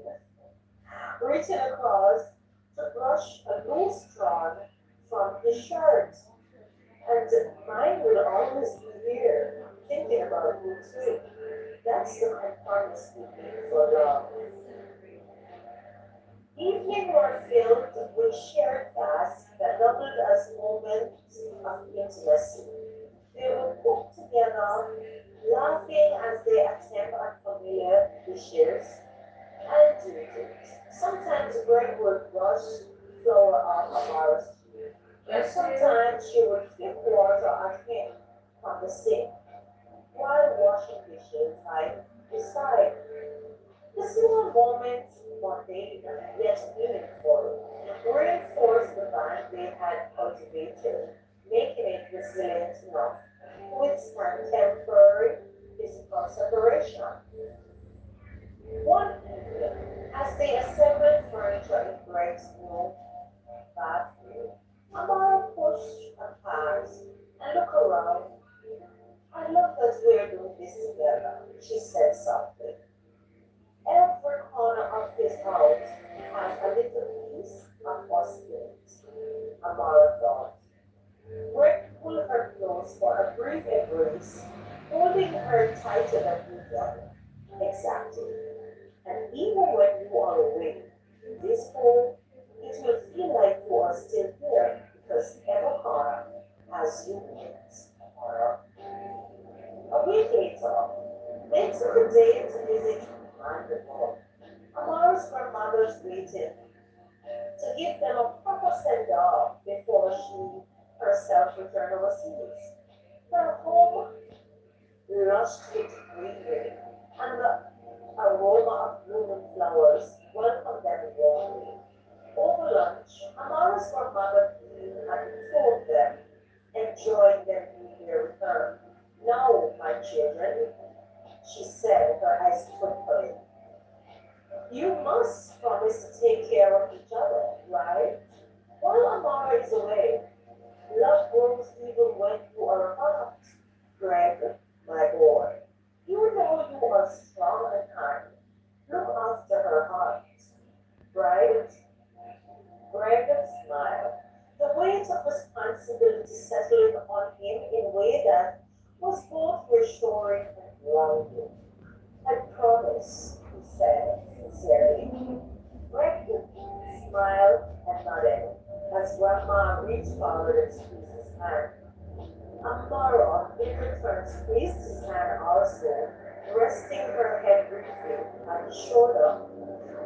reaching across to brush a loose strand from his shirt. And mine will always be here, thinking about you too. That's the compromise we made for love. Evening were filled with shared tasks that doubled as moments of intimacy. They would cook together, laughing as they attempt unfamiliar dishes and duties. Sometimes Greg would brush flour off Amara's cheek, and sometimes she would flip water at him from the sink while washing dishes side to side. The small moments, mundane yet meaningful, reinforced the bond they had cultivated, making it resilient enough to withstand temporary physical separation. One evening, as they assembled furniture in Greg's new bathroom, Amara pushed a pause and looked around. I love that we're doing this together, she said softly. Every corner of his house has a little piece of us in it, Amara thought. Greg pulled her close for a brief embrace, holding her tighter than usual. Exactly. And even when you are away in this home, it will feel like you are still here because every corner has you in it, Amara. A week later, they took a day to visit Mandeville. Amara's grandmother's waited to give them a proper send off before she herself returned overseas. Her home lushed with greenery, and the aroma of blooming flowers welcomed them warmly. Over lunch, Amara's grandmother came and told them, enjoying them being here with her. Now, my children, she said, her eyes twinkling, you must promise to take care of each other, right? While Amara is away, love grows even when you are apart. Greg, my boy, you know you are strong and kind. Look after her heart, right? Greg smiled, the weight of responsibility settling on him in a way that was both reassuring and grounding. I promise, he said. sincerely. Greg smiled and nodded as Grandma reached forward to squeeze his hand. Amara, in return, squeezed his hand also, resting her head briefly on his shoulder.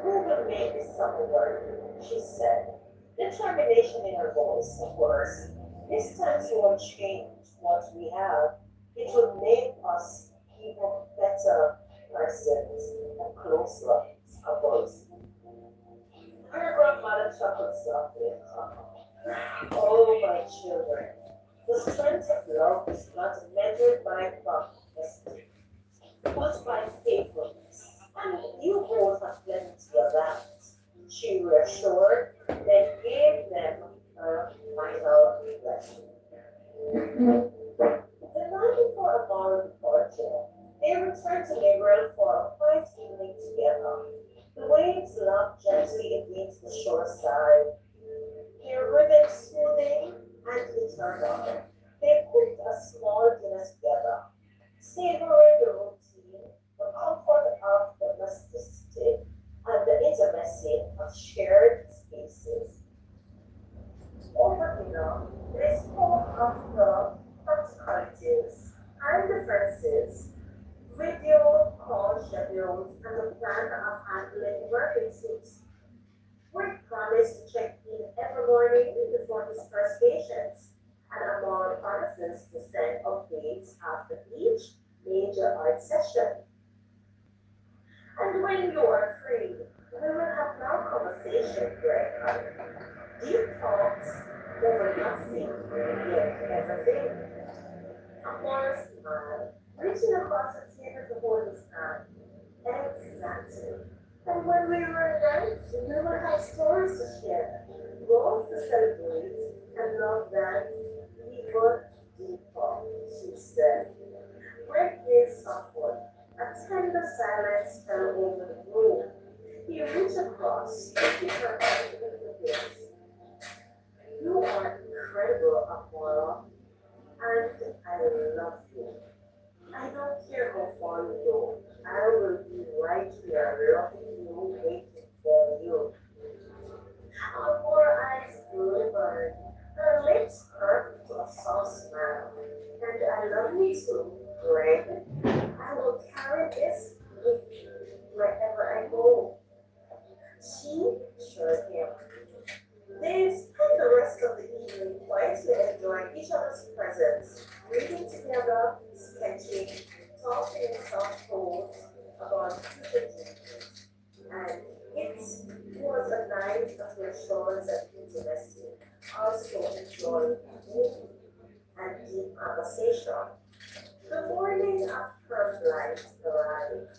"We will make this summer work," she said, determination in her voice, of course. "This time won't change what we have. It will make us even better persons and closer couples." Her grandmother chuckled softly. "Oh, my children, the strength of love is not measured by prophecy, but by faithfulness. And you both have plenty of that," she reassured, then gave them her final lesson. The night before Amara's departure, they returned to Gabriel for a quiet evening together. The waves lapped gently against the shore side, their rhythm soothing and eternal. They cooked a small dinner together, savoring the routine, the comfort of domesticity, and the intimacy of shared spaces. Over dinner, they spoke of the practicalities and differences, video call schedules, and the plan of handling emergencies. Rick promised to check in every morning before his first patients, and Amon promises to send updates after each major art session. "And when you are free, we will have long conversation, Greg. Deep talks over nothing, yet everything." Amon smiled, reaching across the table to hold his hand. "Exactly. And when we reunite, we will have stories to share, goals to celebrate, and love that even deeper," she said. Greg gazed softward. A tender silence fell over the room. He reached across, taking her hand into his. "You are incredible, Amora, and I love you. I don't care how far you go. I will be right here, loving you, waiting for you." Our eyes glimmered, her lips curved to a soft smile. "And I love you too, Greg. I will carry this with me wherever I go." She assured him. They spent the rest of the evening quietly enjoying each other's presence, reading together, sketching, talking in soft tones about future dreams. And it was a night of reassurance and intimacy, also enjoying movie and deep conversation. The morning after flight arrived,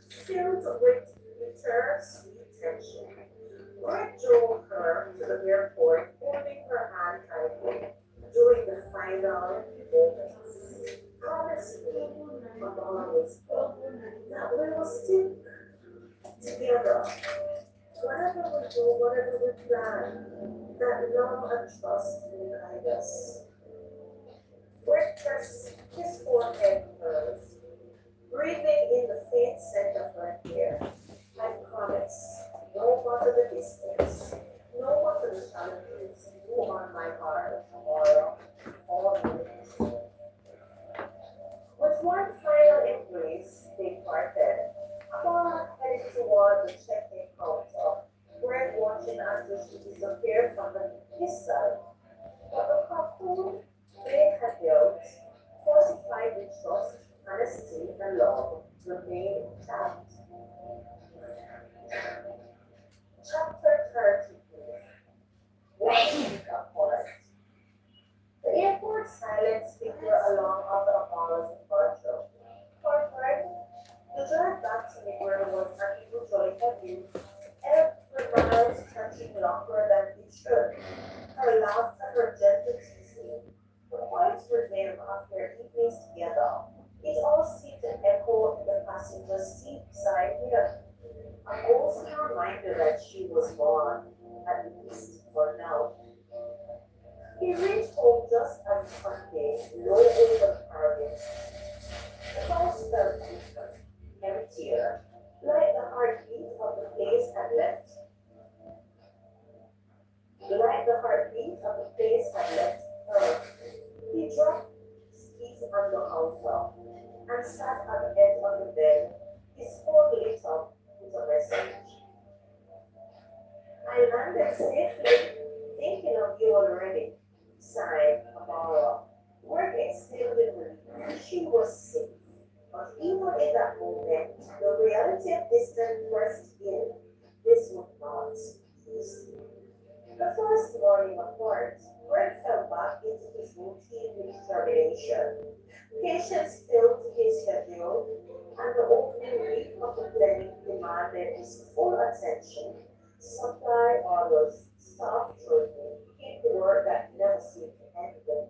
filled with bittersweet tension. Greg drove her to the airport, holding her hand tightly during the final moments. "Promise me," Mama whispered, "that we will stick together. Whatever we do, whatever we plan, that love and trust will guide us." Greg pressed his forehead first, breathing in the faint scent of her hair. "I promise, no matter the distance, no matter the challenges, you are my heart tomorrow, always." With one final embrace, they parted. Amara headed toward the check-in counter, Greg watching as she disappeared from his side. But the couple they had built, fortified with trust, honesty, and love, remained intact. Chapter 30, One Apart. The airport silence figure along after Apollo's departure. For Greg, the drive back to Newbury was unusually heavy, every mile stretching longer than it should. Her laughter, her gentle teasing, the quiet rhythm of their evenings together. It all seemed to echo in the passenger seat beside her. A ghostly reminder that she was gone, at least for now. He reached home just as Sunday, low over the parapet. The house felt different, emptier, like the heartbeat days had left her. He dropped his keys on the counter and sat at the edge of the bed, his phone lit up with a message. I landed safely, thinking of you already. Sighed Amara. Work extended relief. She was sick. But even in that moment, the reality of distance pressed in. This would not easy. The first morning apart, Greg fell back into his routine with determination. Patience filled his schedule, and the opening week of the clinic demanded his full attention. Supply orders, staff training, paperwork that never seemed to end.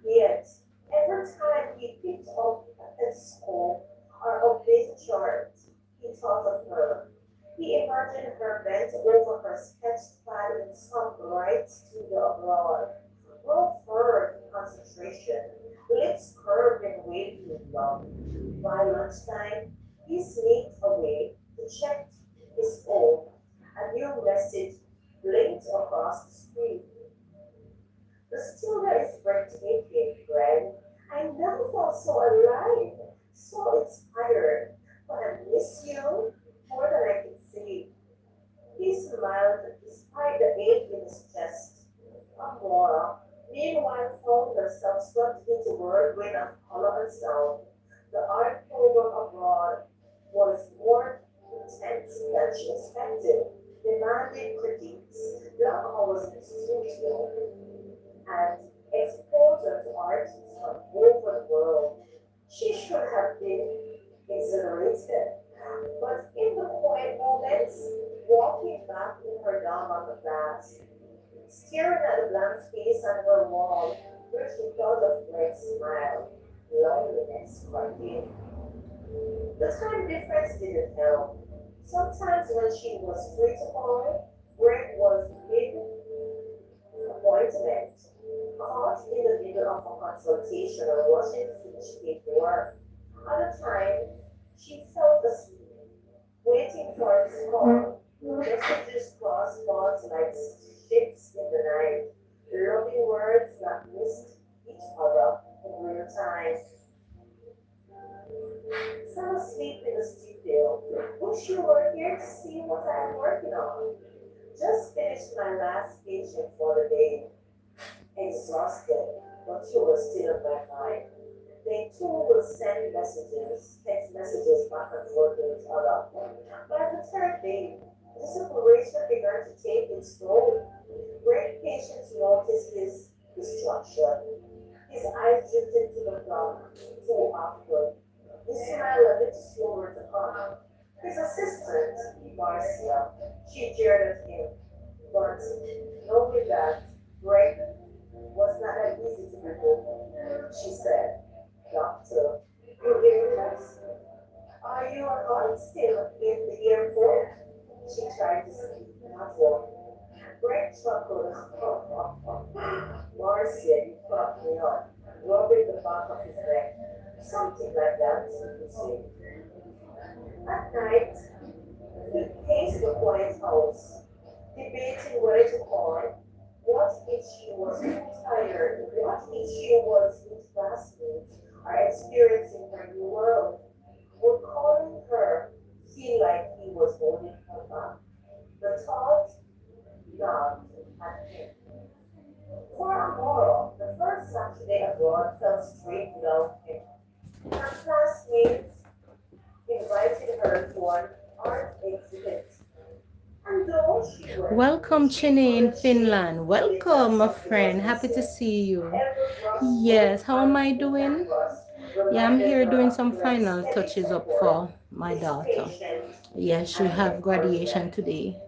Yet, every time he picked up a stethoscope or updated chart, he thought of her. He imagined her bent over her sketch pad in some bright studio abroad, well furrowed in concentration, lips curved and wavy with love. By lunchtime, he sneaked away to check his phone. A new message blinked across the screen. The studio is breathtaking, Greg. I never felt so alive, so inspired. But I miss you more than I can say. He smiled despite the ache in his chest. Amora, meanwhile, found herself swept into whirlwind of color and sound. The art program abroad was more intense than she expected, demanding critiques, long hours in the studio, and exposure to artists from over the world. She should have been exhilarated, but in the quiet moments, walking back in her Dharma class, staring at the blank space on her wall, where she thought of Greg's smile, loneliness crept. The time difference didn't help. Sometimes when she was free to call, Greg was mid appointment, caught in the middle of a consultation or rushing to finish paperwork. Other time, she felt asleep, waiting for his call. Messages crossed thoughts like ships in the night, loving words that missed each other in real time. Fell asleep in the studio. Wish you were here to see what I am working on. Just finished my last patient for the day. Exhausted, but you were still in my mind. They too will send messages, text messages back and forth to each other. By the third day, the separation began to take its toll. Great patience noticed his distraction. His eyes drifted to the clock too often. His smile a bit slower to come. His assistant, Marcia, she jeered at him, but knowing that Greg was not that easy to be moved, she said, Doctor, you hearing us? Are you and I still in the airport? She tried to speak, not one. Greg chuckled. Marcia, you caught me up, rubbing the back of his neck. Something like that, you see. At night, he paced the quiet house, debating whether to call. What if she was too tired? What if she was with classmates are experiencing her new world? Would calling her feel like he was holding her back? The thought nagged at him. For Amora, the first Saturday abroad fell straight without him. Her classmates invited her to an art exhibit. And though she went, Welcome, she Chinny in couldn't shake Finland. the bitter Welcome, my friend. Happy to self-realization. see you. Every brush Yes, stroke how am on I the doing? canvas Yeah, I'm reminded here her doing of some Greg's final steady touches up support, for my his daughter. patience, Yes, she and have graduation encouragement. today.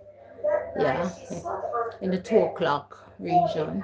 That night Yeah, she sat on in the her two bed, o'clock phone in region. hand,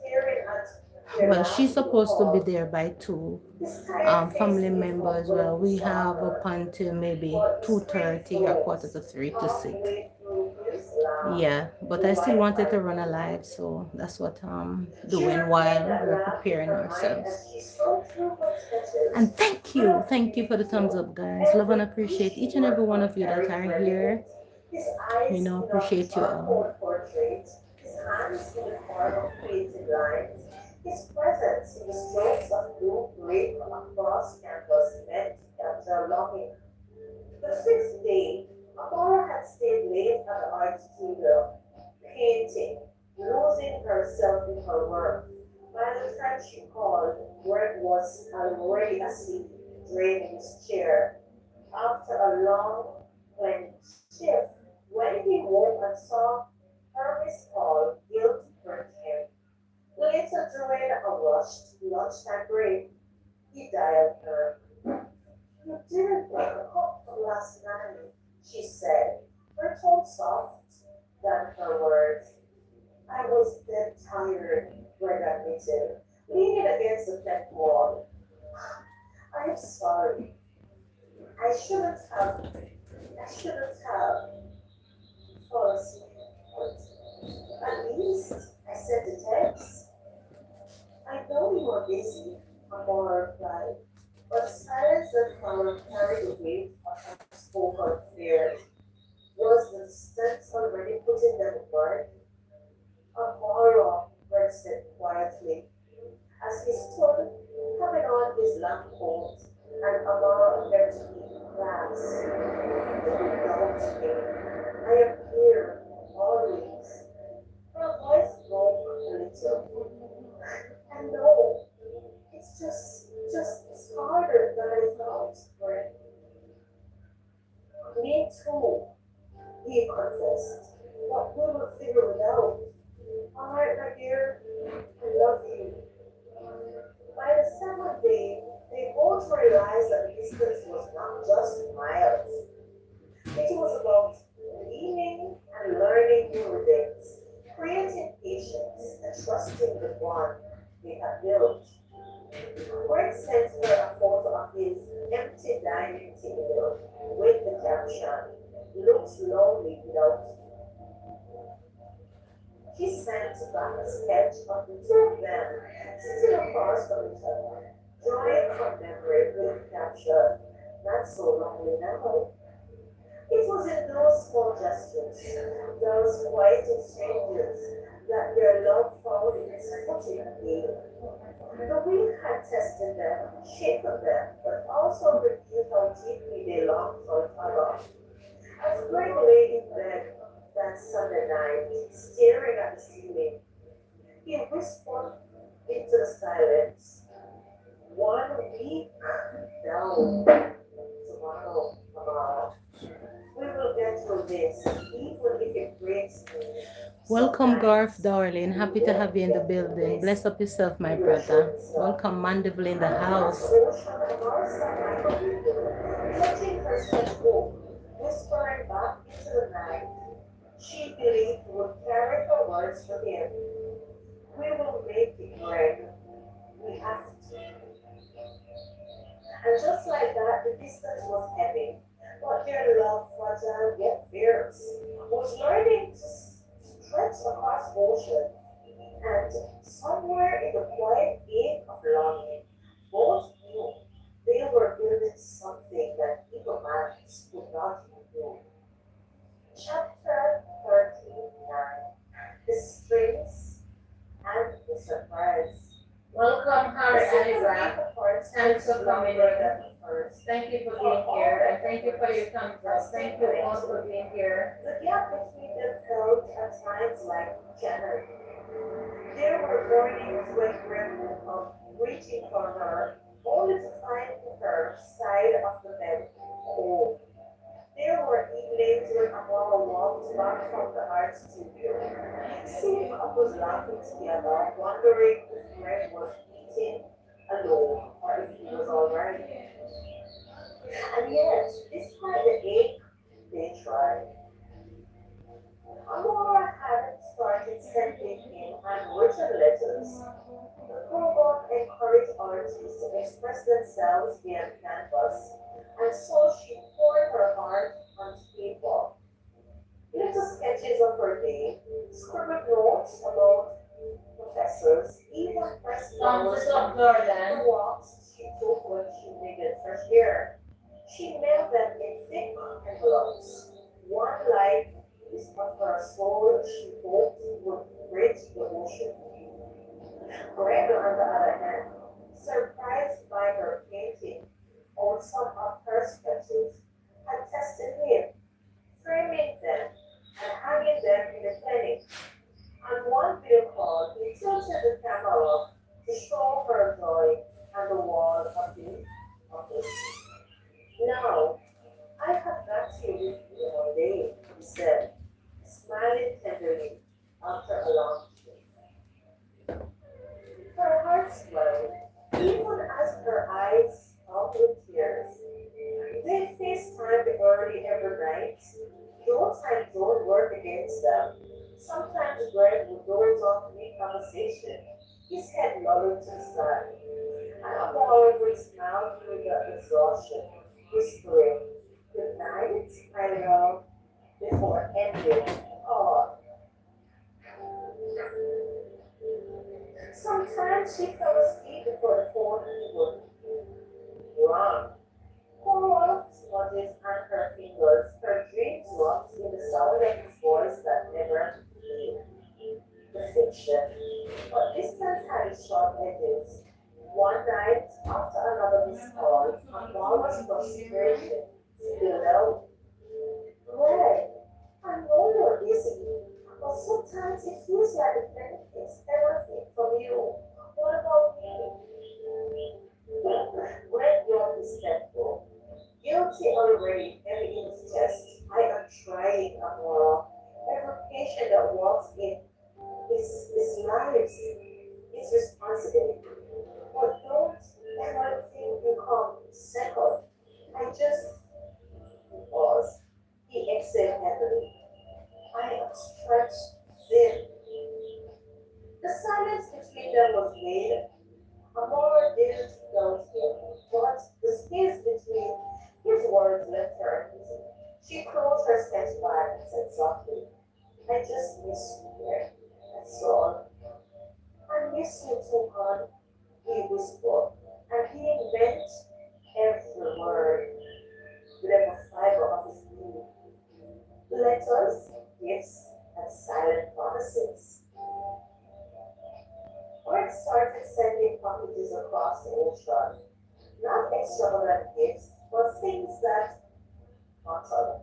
staring at her Well, she's last few supposed to be calls. there by 2. His tired face Family lit up members, when well, he we saw have up her, until maybe but the screen 2:30 or quarter froze to 3 to sit. halfway through his laugh. Yeah, The but I still wanted Wi-Fi to run a went live, out. so that's what I'm She doing replayed while that we're laugh in preparing her mind ourselves. as she scrolled through her sketches. And thank you. Without Thank you for meaning the thumbs to, up, guys. Love and every appreciate piece she each and every worked one on of you that carried are relevance. here. His eyes in a Appreciate you all. charcoal portrait, his hands in the form of painted lines, his presence in the strokes of blue grape across campus meant to capture longing. The fifth day, Amara had stayed late at the art studio, painting, losing herself in her work. By the time she called, Greg was already asleep, draining his chair. After a long, planned shift, when he woke and saw her missed call, guilt gripped him. Later, during a rushed lunchtime break, he dialed her. You didn't wake up last night, she said, her tone soft than her words. I was dead tired, Greg admitted, leaning against the fence wall. I'm sorry. I shouldn't have. I shouldn't have fallen asleep. But at least I sent a text. I know you were busy, Amora replied, but the silence that followed carried the weight of unspoken fears. Was the distance already putting them apart? Amora rested quietly as he stood, having on his long coat, and Amara appeared to be glass. Don't doubt me. I am here, always. Her voice broke a little. And no, it's harder than I thought, Greg. Me too, he confessed. But we will figure it out. All right, my dear, I love you. By the seventh day, they both realized that the distance was not just miles. It was about learning and learning new rhythms, creating patience and trusting the bond they had built. Greg sent her a photo of his empty dining table with the caption, looks lonely without. He sent back a sketch of the two of them sitting across from each other, drawing from memory with the caption, not so lonely now. It was in those small gestures, those quiet exchanges, that their love found its footing again. The wind had tested them, shaken them, but also revealed how deeply they longed for each other. As Greg lay in bed that Sunday night, staring at the ceiling, he whispered into the silence, 1 week down, tomorrow. We will get through this, even if it breaks me. Welcome, Garth, Sometimes darling. we Happy to will have you in the get through building. Bless this. up yourself, my He brother. reassured himself. Welcome, Mandeville in the Across house. ocean and outside like a window, touching her sketchbook, whispering back into the night. She believed would carry her words for him. We will make it, Greg. We have to. And just like that, the distance was heavy. But their love, fragile yet fierce, was learning to stretch across ocean. And somewhere in the quiet ache of longing, both knew they were building something that even man could not even do. Chapter 39. The Strings and the Surprise. Welcome, Harry Aliza. Thanks for coming in. Thank you for being here, and thank you for your thumbs up. Thank you all for being here. The gap between them felt at times like January. There were mornings when Greg woke up reaching for her, only to find her side of the bed cold. There were evenings when Amara walked back from the art studio, seeing couples laughing together, wondering if Greg was eating alone or if he was alright. And yet, despite the ache, they tried. Amora had started sending him handwritten letters. The program encouraged artists to express themselves via canvas, and so she poured her heart onto paper. Little sketches of her day, scribbled notes about professors, even pressed flowers on the walks she took when she needed fresh air. She mailed them in thick envelopes, one like piece of her soul she hoped would great devotion. Brenda, on the other hand, surprised by her painting on some of her sketches, had tested him, framing them and hanging them in the clinic. On one video call, he tilted the camera up to show her drawings on the wall of his office. Now, I have got you with me all day, he said, smiling tenderly after a long shift. Her heart swelled, even as her eyes filled with tears. They FaceTimed early every night. Those time zone work against them. Sometimes Greg would doze off mid-conversation, his head lolling to the side. And Amora would smile through the exhaustion, whispering, "Good night, my love," before ending. Oh, sometimes she fell asleep before the phone even rang. Coral smudges on her fingers, her dreams locked in the sound of his voice that never came. The fiction. But distance had its sharp edges. One night, after another missed call, Amala's frustration spilled out. Greg, I know you're busy, but sometimes it feels like the friend takes everything from you. What about me? Greg yawned respectful. Guilty already, heavy in his chest. I am trying, Amora. Every patient that walks in is life, is responsibility. But don't ever think you come second. I just pause. He exhaled heavily. I am stretched thin. The silence between them was weird. Amora didn't doubt him, but the space between his words left her uneasy. She closed her sketch bag and said softly, "I just miss you here. That's all." "I miss you too, hon," he whispered, and he meant every word with every fiber of his being. Letters, gifts, and silent promises. Greg started sending packages across the ocean. Not extravagant gifts, but things that mattered.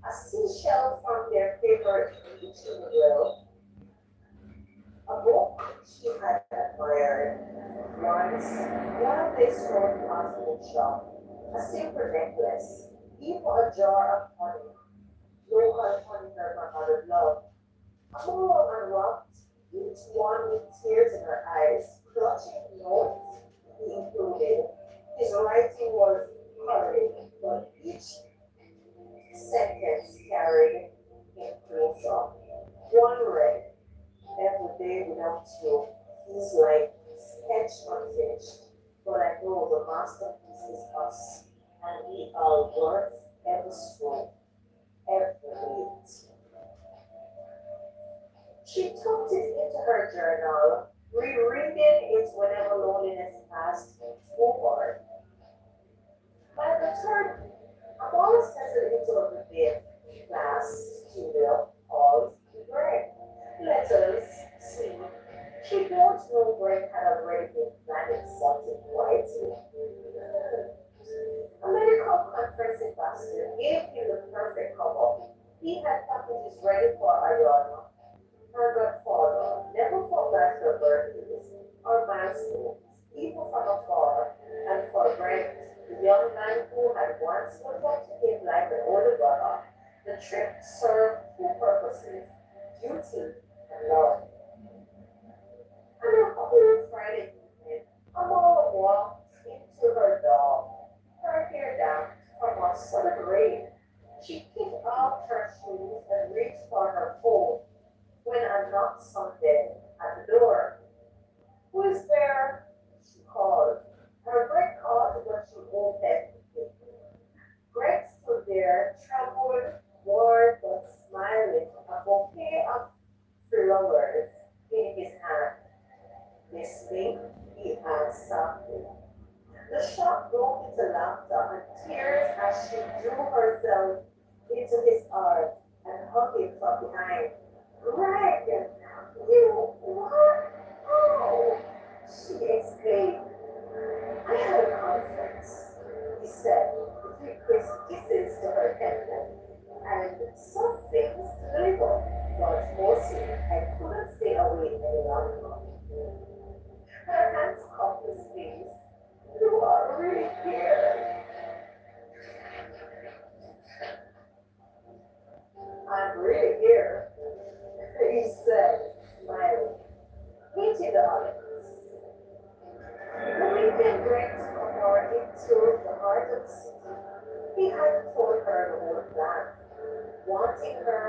A seashell from their favorite beach in the world, a book she had admired once while they strolled past the shop, a silver necklace, even a jar of honey, local honey her grandmother loved. Amora unwrapped each one with tears in her eyes, clutching notes he included. His writing was hurried, but each sentence carried him closer. One read, "Every day without you feels like sketch unfinished, but I know the masterpiece is us, and we are worth every stroke, every minute." She tucked it into her journal, rereading it whenever loneliness passed too hard. By the third week, Amara settled into a routine: class, studio, halls, break, letters, sleep. She don't know Greg had already been planning something quietly. A medical conference in Boston gave him the perfect cover. He had packages ready for Ayana. Her godfather never forgot her birthdays or milestones, even from afar, and for Brent, the young man who had once looked up to him like an older brother, the trip served two purposes: duty and love. On a cool Friday evening, Amara walked into her door, her hair down from a sudden rain. She kicked off her shoes and reached for her phone when a knock sounded at the door. "Who is there?" she called. Her breath caught when she opened it. Greg stood there, troubled, bored, but smiling, a bouquet of flowers in his hand. "Listening?" he asked softly. The shock broke into laughter and tears as she drew herself into his arms and hugged him from behind. "Greg!" You what? Oh, she exclaimed. I had a conference, he said, between crisp kisses to her headline, and some things to deliver, but mostly I couldn't stay away any longer. Her hands cupped his face. You are really here. I'm really here, he said, smiling. Meet the audience. The weekend brings Omar into the heart of the city. He hadn't told her the whole plan, wanting her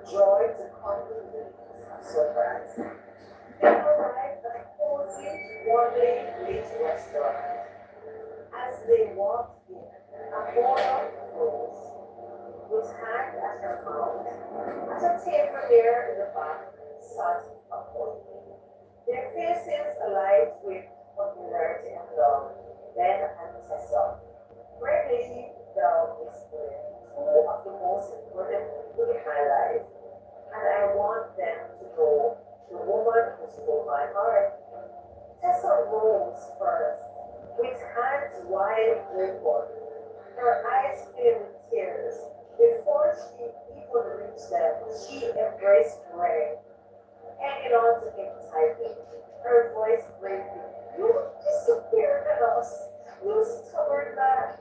joy to come with a surprise. They arrived at a cozy, one-lane late restaurant. As they walked in, Amora froze, with hand at her mouth. At a table there in the back sat a boy. Their faces alight with familiarity and love, Ben and Tessa. Greatly thou whispering, two of the most important people in my life, and I want them to know the woman who stole my heart. Tessa rose first, with hands wide open, her eyes filled with tears. Before she even reached them, she embraced Ray, hanging on to him tightly, her voice breaking. You disappeared on us, you stubborn man.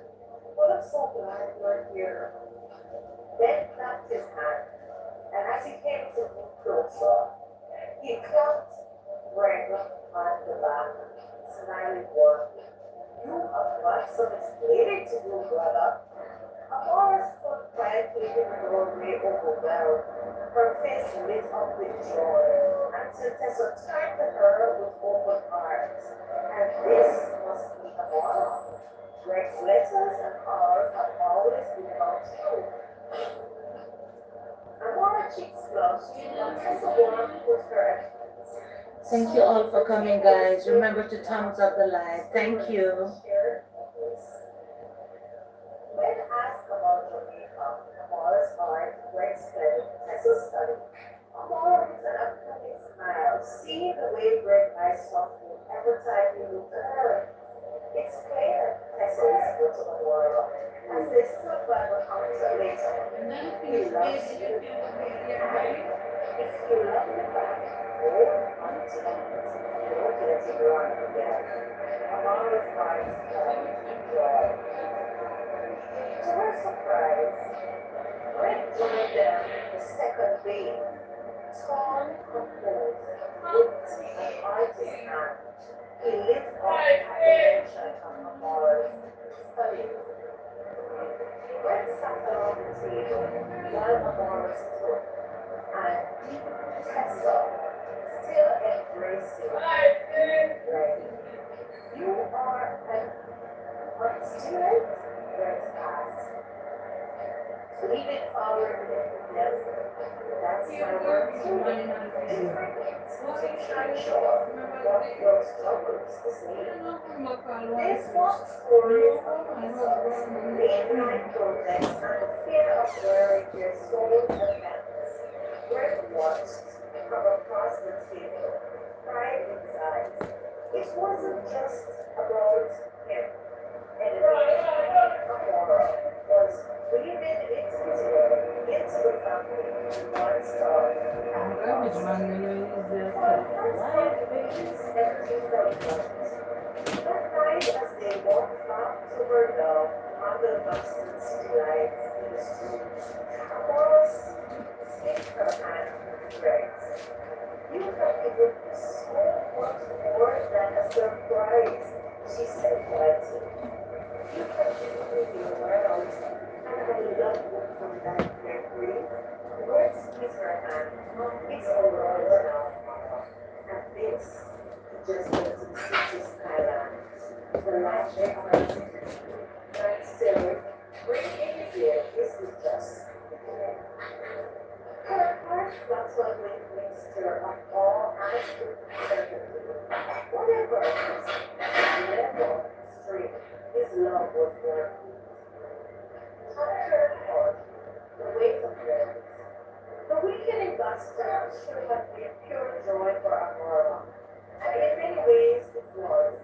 But I'm so glad you're here. Ben clapped his hand, and as he came to move closer, he clapped Greg on the back, smiling warmly. You have got some explaining to do, brother. Amara stood quietly in the doorway overwhelmed, her face lit up with joy, until Tessa turned to her with open arms. And this must be Amara. Greg's letters and ours have always been about you. Amara cheeks flushed, and Tessa warmed put her at ease. Thank you all for coming, guys. Remember to thumbs up the live. Thank you. When asked about Jamaica, Amara's heart went steady as a study. Amara with an upcoming smile, seeing the way Greg eyes softened every time he looked at her. It's clear, Tessa whispered to Amara as they stood by the counter later. He loves you. And if you love him back, hold on to it. Don't let it run again. Amara's eyes fell with joy. To her surprise, Greg joined them the second day, tall, composed, with an artist's hand. He lit up at the mention of Amara's studies. Greg sat around the table while Amara stood, and Tessa, still embracing Greg. You are an art student? Greg asked. Leaning forward with enthusiasm. That's my work too. Different sunshine shore, but your struggles the same. They swap stories of themselves, late night projects, and the fear of wearing their souls and hands. Greg watched from across the table, pride in his eyes. It wasn't just about him. And Amora was breathing into his work, into the family, one star. Garbage man, you know, is there For the first time in 1771, that night as they walked back to Verdun under the Boston city lights in the streets, Amora slipped her hand with Greg's. You have given me so much more than a surprise, she said quietly. You have given me the world, and I love you from that memory. Lord squeeze her hand. It's all right now. And this, just went to the city skyline. The light red on the city. But still, bringing his ear, this is just the beginning. Her heart fluttered with a mixture of awe and certainty. Whatever it is, level, straight, his love was worth it. Touch her heart, the weight of words. The weekend in Boston should have been pure joy for Amora, and in many ways it was.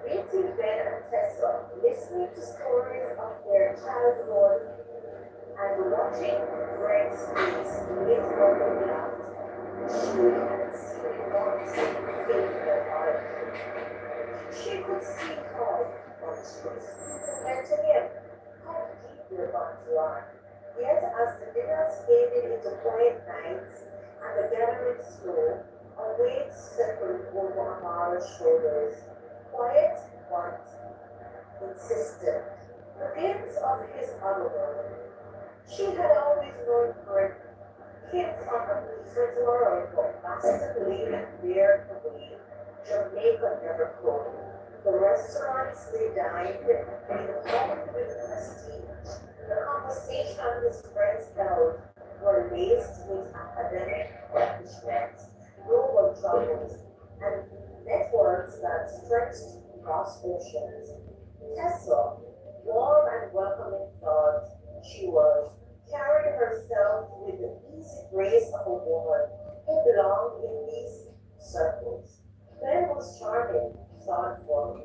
Meeting Ben and Tessa, listening to stories of their childhood, and watching Greg's face lit up with laughter. She had seen once in her heart. She could see how much was and to him how deep their bonds were. Yet as the dinners faded into quiet nights and the gathering slow, a weight settled over Amara's shoulders. Quiet but insistent. The glimpse of his other world. She had always known Greg came from a different world, but masterfully and beardedly, Jamaica never could. The restaurants they dined in all with prestige. The conversations his friends held were laced with academic accomplishments, global troubles, and networks that stretched across oceans. Tessa, warm and welcoming thought she was, carried herself with the easy grace of a woman who belonged in these circles. Ben was charming, thoughtful,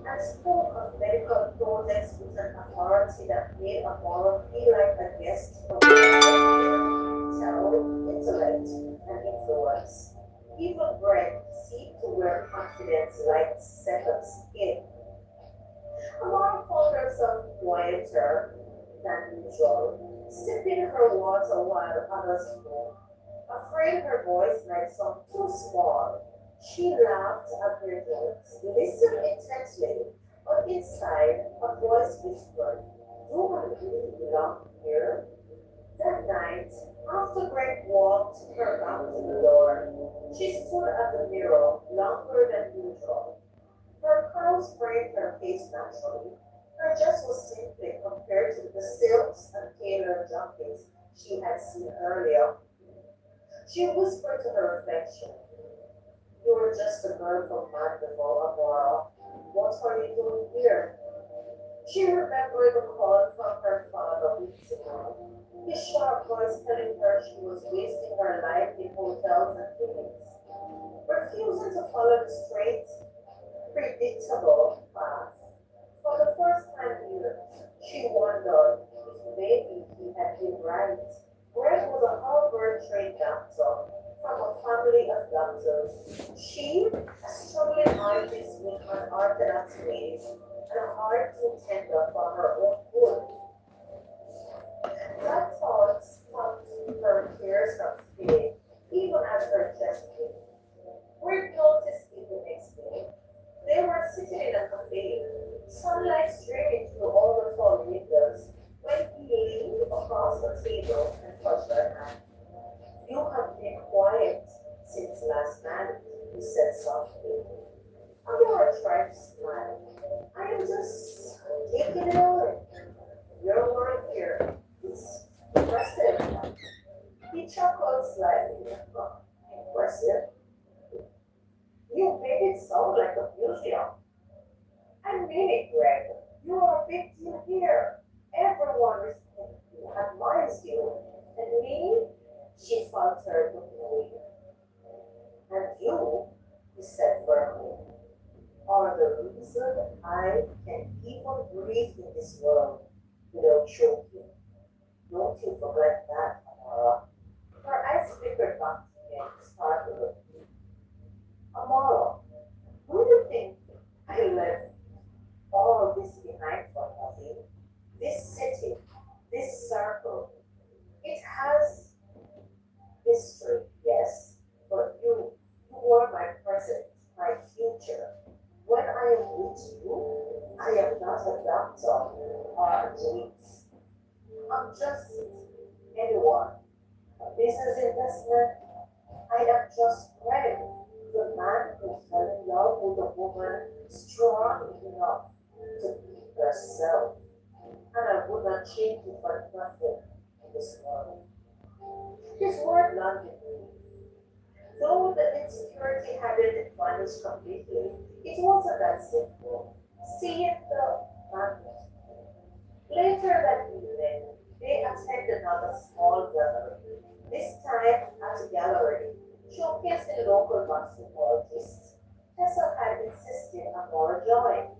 and spoke of medical projects with an authority that made Amora feel like a guest of intellect, and influence. Even Brett seemed to wear confidence like second skin. Amara found herself quieter than usual, sipping her water while others spoke. Afraid her voice might sound too small, she laughed at their jokes, listened intently, but inside a voice whispered, "Do I really belong here?" That night, after Greg walked her back to the door, she stood at the mirror longer than usual. Her curls framed her face naturally. Her dress was simply compared to the silks and tailored jumpings she had seen earlier. She whispered to her reflection, "You were just a girl from Mandeville, Amora. What are you doing here?" She remembered the call from her father weeks ago. His sharp voice telling her she was wasting her life in hotels and clinics, refusing to follow the straight, predictable path. For the first time in years, she wondered if maybe he had been right. Greg was a Harvard-trained doctor from a family of doctors. She, a struggling artist with unorthodox ways and a heart too tender for her own good. That thought stopped her tears from spilling, even as her chest beat. Greg noticed it the next day. They were sitting in a cafe, sunlight streaming through all the tall windows, when he leaned across the table and touched her hand. "You have been quiet since last night," he said softly. Aurora tried to smile. "I am just taking it all in. Your work here is impressive." He chuckled slightly. "Impressive? You made it sound like a museum." "I mean it, Greg. You are a big deal here. Everyone respects you, admires you. And me?" She faltered, looking away. "And you," he said firmly, "are the reason I can even breathe in this world without choking. Don't you forget that, Amara." Her eyes flickered back to him, startled. "Amara, do you think I left all of this behind for nothing? This city, this circle, it has history, yes, but you are my present, my future. When I am with you, I am not a doctor or a jinx. I'm just anyone. A business investment. I am just Greg, the man who fell in love with a woman strong enough to be herself. And I would not change it for nothing in this world." His word landed me. Though the insecurity hadn't vanished completely, it wasn't that simple. Seeing the magnet. Later that evening, they attended another small gathering. This time at a gallery showcasing local basketball artists. Tessa had insisted on more join,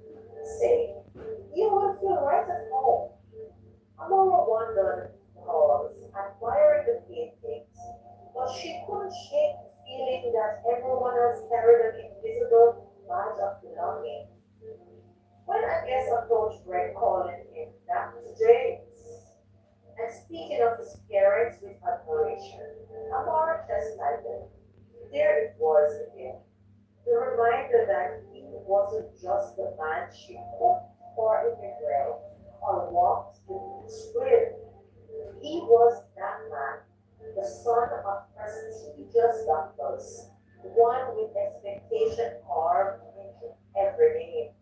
saying, "You will feel right at home." Amora wandered the halls, admiring the paintings, but she couldn't shake the feeling that everyone else carried an invisible badge of belonging. When a guest approached Greg, calling him Dr. James, and speaking of his parents with admiration, Amara just lightened. There it was again, the reminder that he wasn't just the man she hoped for in the grave or walked beneath his will. He was that man, the son of prestigious doctors, one with expectation carved into every name.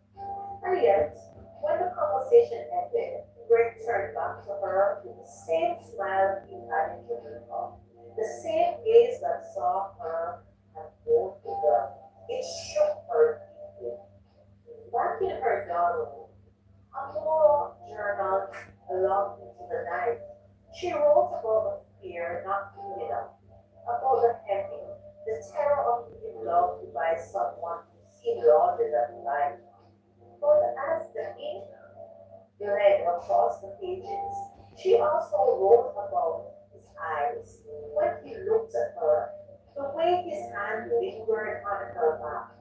And yet, when the conversation ended, Greg turned back to her with the same smile he had in Jamaica, the same gaze that saw her and both of them. It shook her deeply. Back in her dorm, Amora journaled along into the night. She wrote about the fear not being enough, about the heavy, the terror of being loved by someone who seemed larger than life. But as the ink bled across the pages, she also wrote about his eyes when he looked at her, the way his hand lingered on her back,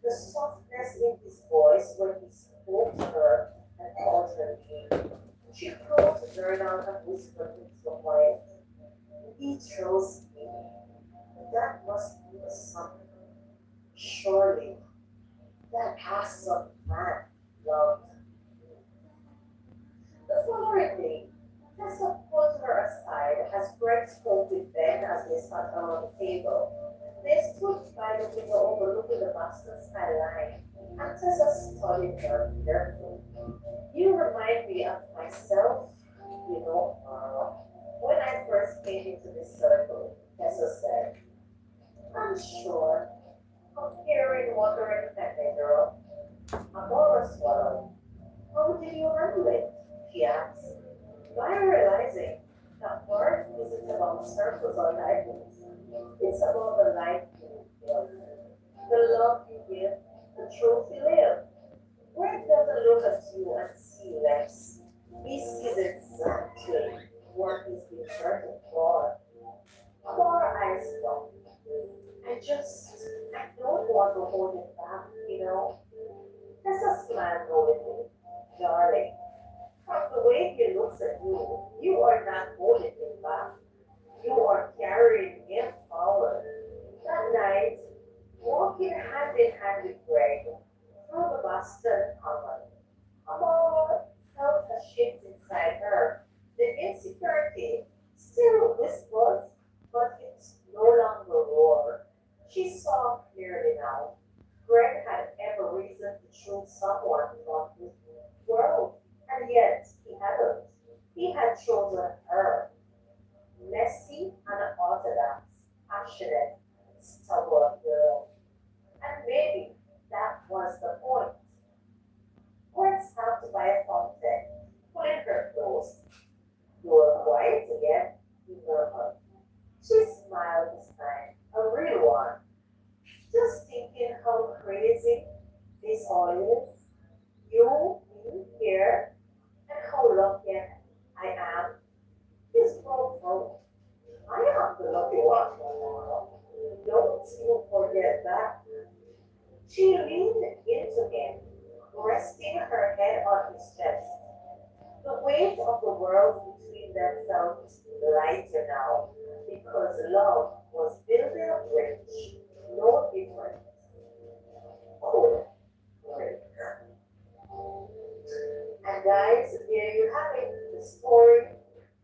the softness in his voice when he spoke to her and called her name. She closed the journal and whispered into the quiet, "He chose me. That must be something. Surely that awesome man loved." The following day, Tessa pulled her aside as Greg spoke with Ben as they sat around the table. They stood by the window overlooking the Boston skyline, and Tessa studied her carefully. "You remind me of myself, Mara. When I first came into this circle," Tessa said. "I'm sure, comparing wandering family girl, Amora swallowed. How did you handle it?" she asked. By realizing that work isn't about circles or titles, it's about the life you live, the love you give, the truth you live. Greg doesn't look at you and see less. He sees exactly what he's been searching for. Our eyes don't. I don't want to hold it back. There's a smile knowingly, darling. From the way he looks at you, you are not holding him back. You are carrying him forward. That night, walking hand in hand with Greg through the Boston Common, Amara felt a shift inside her. The insecurity still whispers, but it no longer roars. She saw clearly now. Greg had every reason to choose someone from his world, and yet he hadn't. He had chosen her, messy and unorthodox, passionate, stubborn girl. And maybe that was the point. Gwen stopped by a fountain, pulling her close. "You were quiet again," he murmured. She smiled this time, a real one, just thinking how crazy this all is. You, me, here, and how lucky I am. His broke throat. "I am the lucky one, Mama. Don't you forget that." She leaned into him, resting her head on his chest. The weight of the world between them felt lighter now, because love was building a bridge, no different. Cool. Great. And guys, there you have it, the story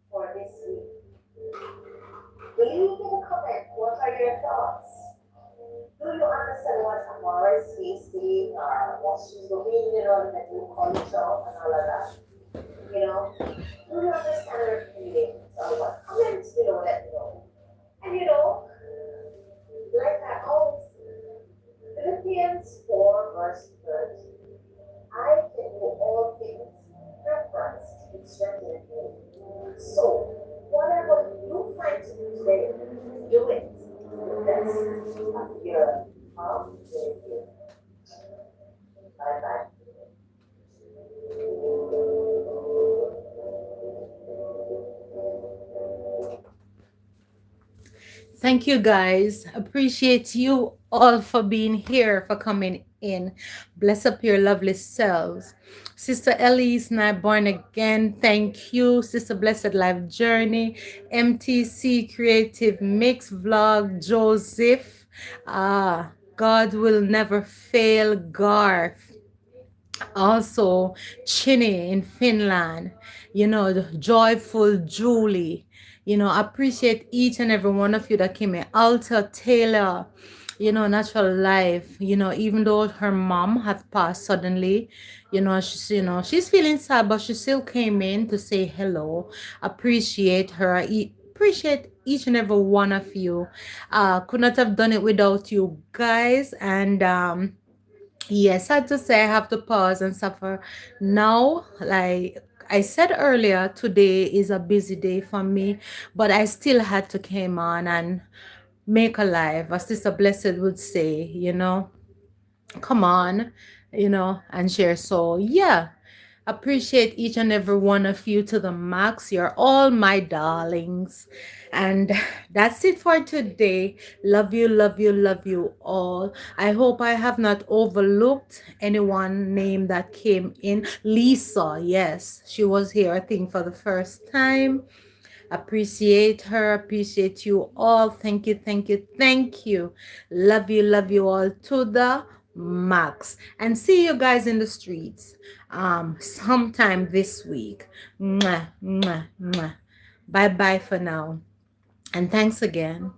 for this week. Leave in the comment what are your thoughts. Do you understand what Amara is facing or what she's doing, in the new culture and all of that? Do you understand her feelings or what? Comments below, let me know. And like I always say, Philippians 4 verse 30. "I can do all things through Christ which strengthens me." So, whatever you find to do today, Thank you guys. Appreciate you all for being here, for coming in. Bless up your lovely selves. Sister Elise, not born again. Thank you. Sister Blessed Life Journey, MTC Creative Mix Vlog, Joseph. God will never fail, Garth. Also Chinny in Finland, the joyful Julie, appreciate each and every one of you that came in. Alta Taylor, natural life, even though her mom has passed suddenly, she's feeling sad, but she still came in to say hello. Appreciate her. Appreciate each and every one of you. Could not have done it without you guys. And yes, I had to say I have to pause and suffer. Now, like I said earlier, today is a busy day for me, but I still had to came on and make a live, as Sister Blessed would say, come on, and share. So, yeah, appreciate each and every one of you to the max. You're all my darlings. And that's it for today. Love you, love you, love you all. I hope I have not overlooked anyone name that came in. Lisa, yes, she was here, I think, for the first time. Appreciate her, appreciate you all. Thank you, thank you, thank you. Love you all to the max. And see you guys in the streets sometime this week. Mwah, mwah, mwah. Bye bye for now. And thanks again.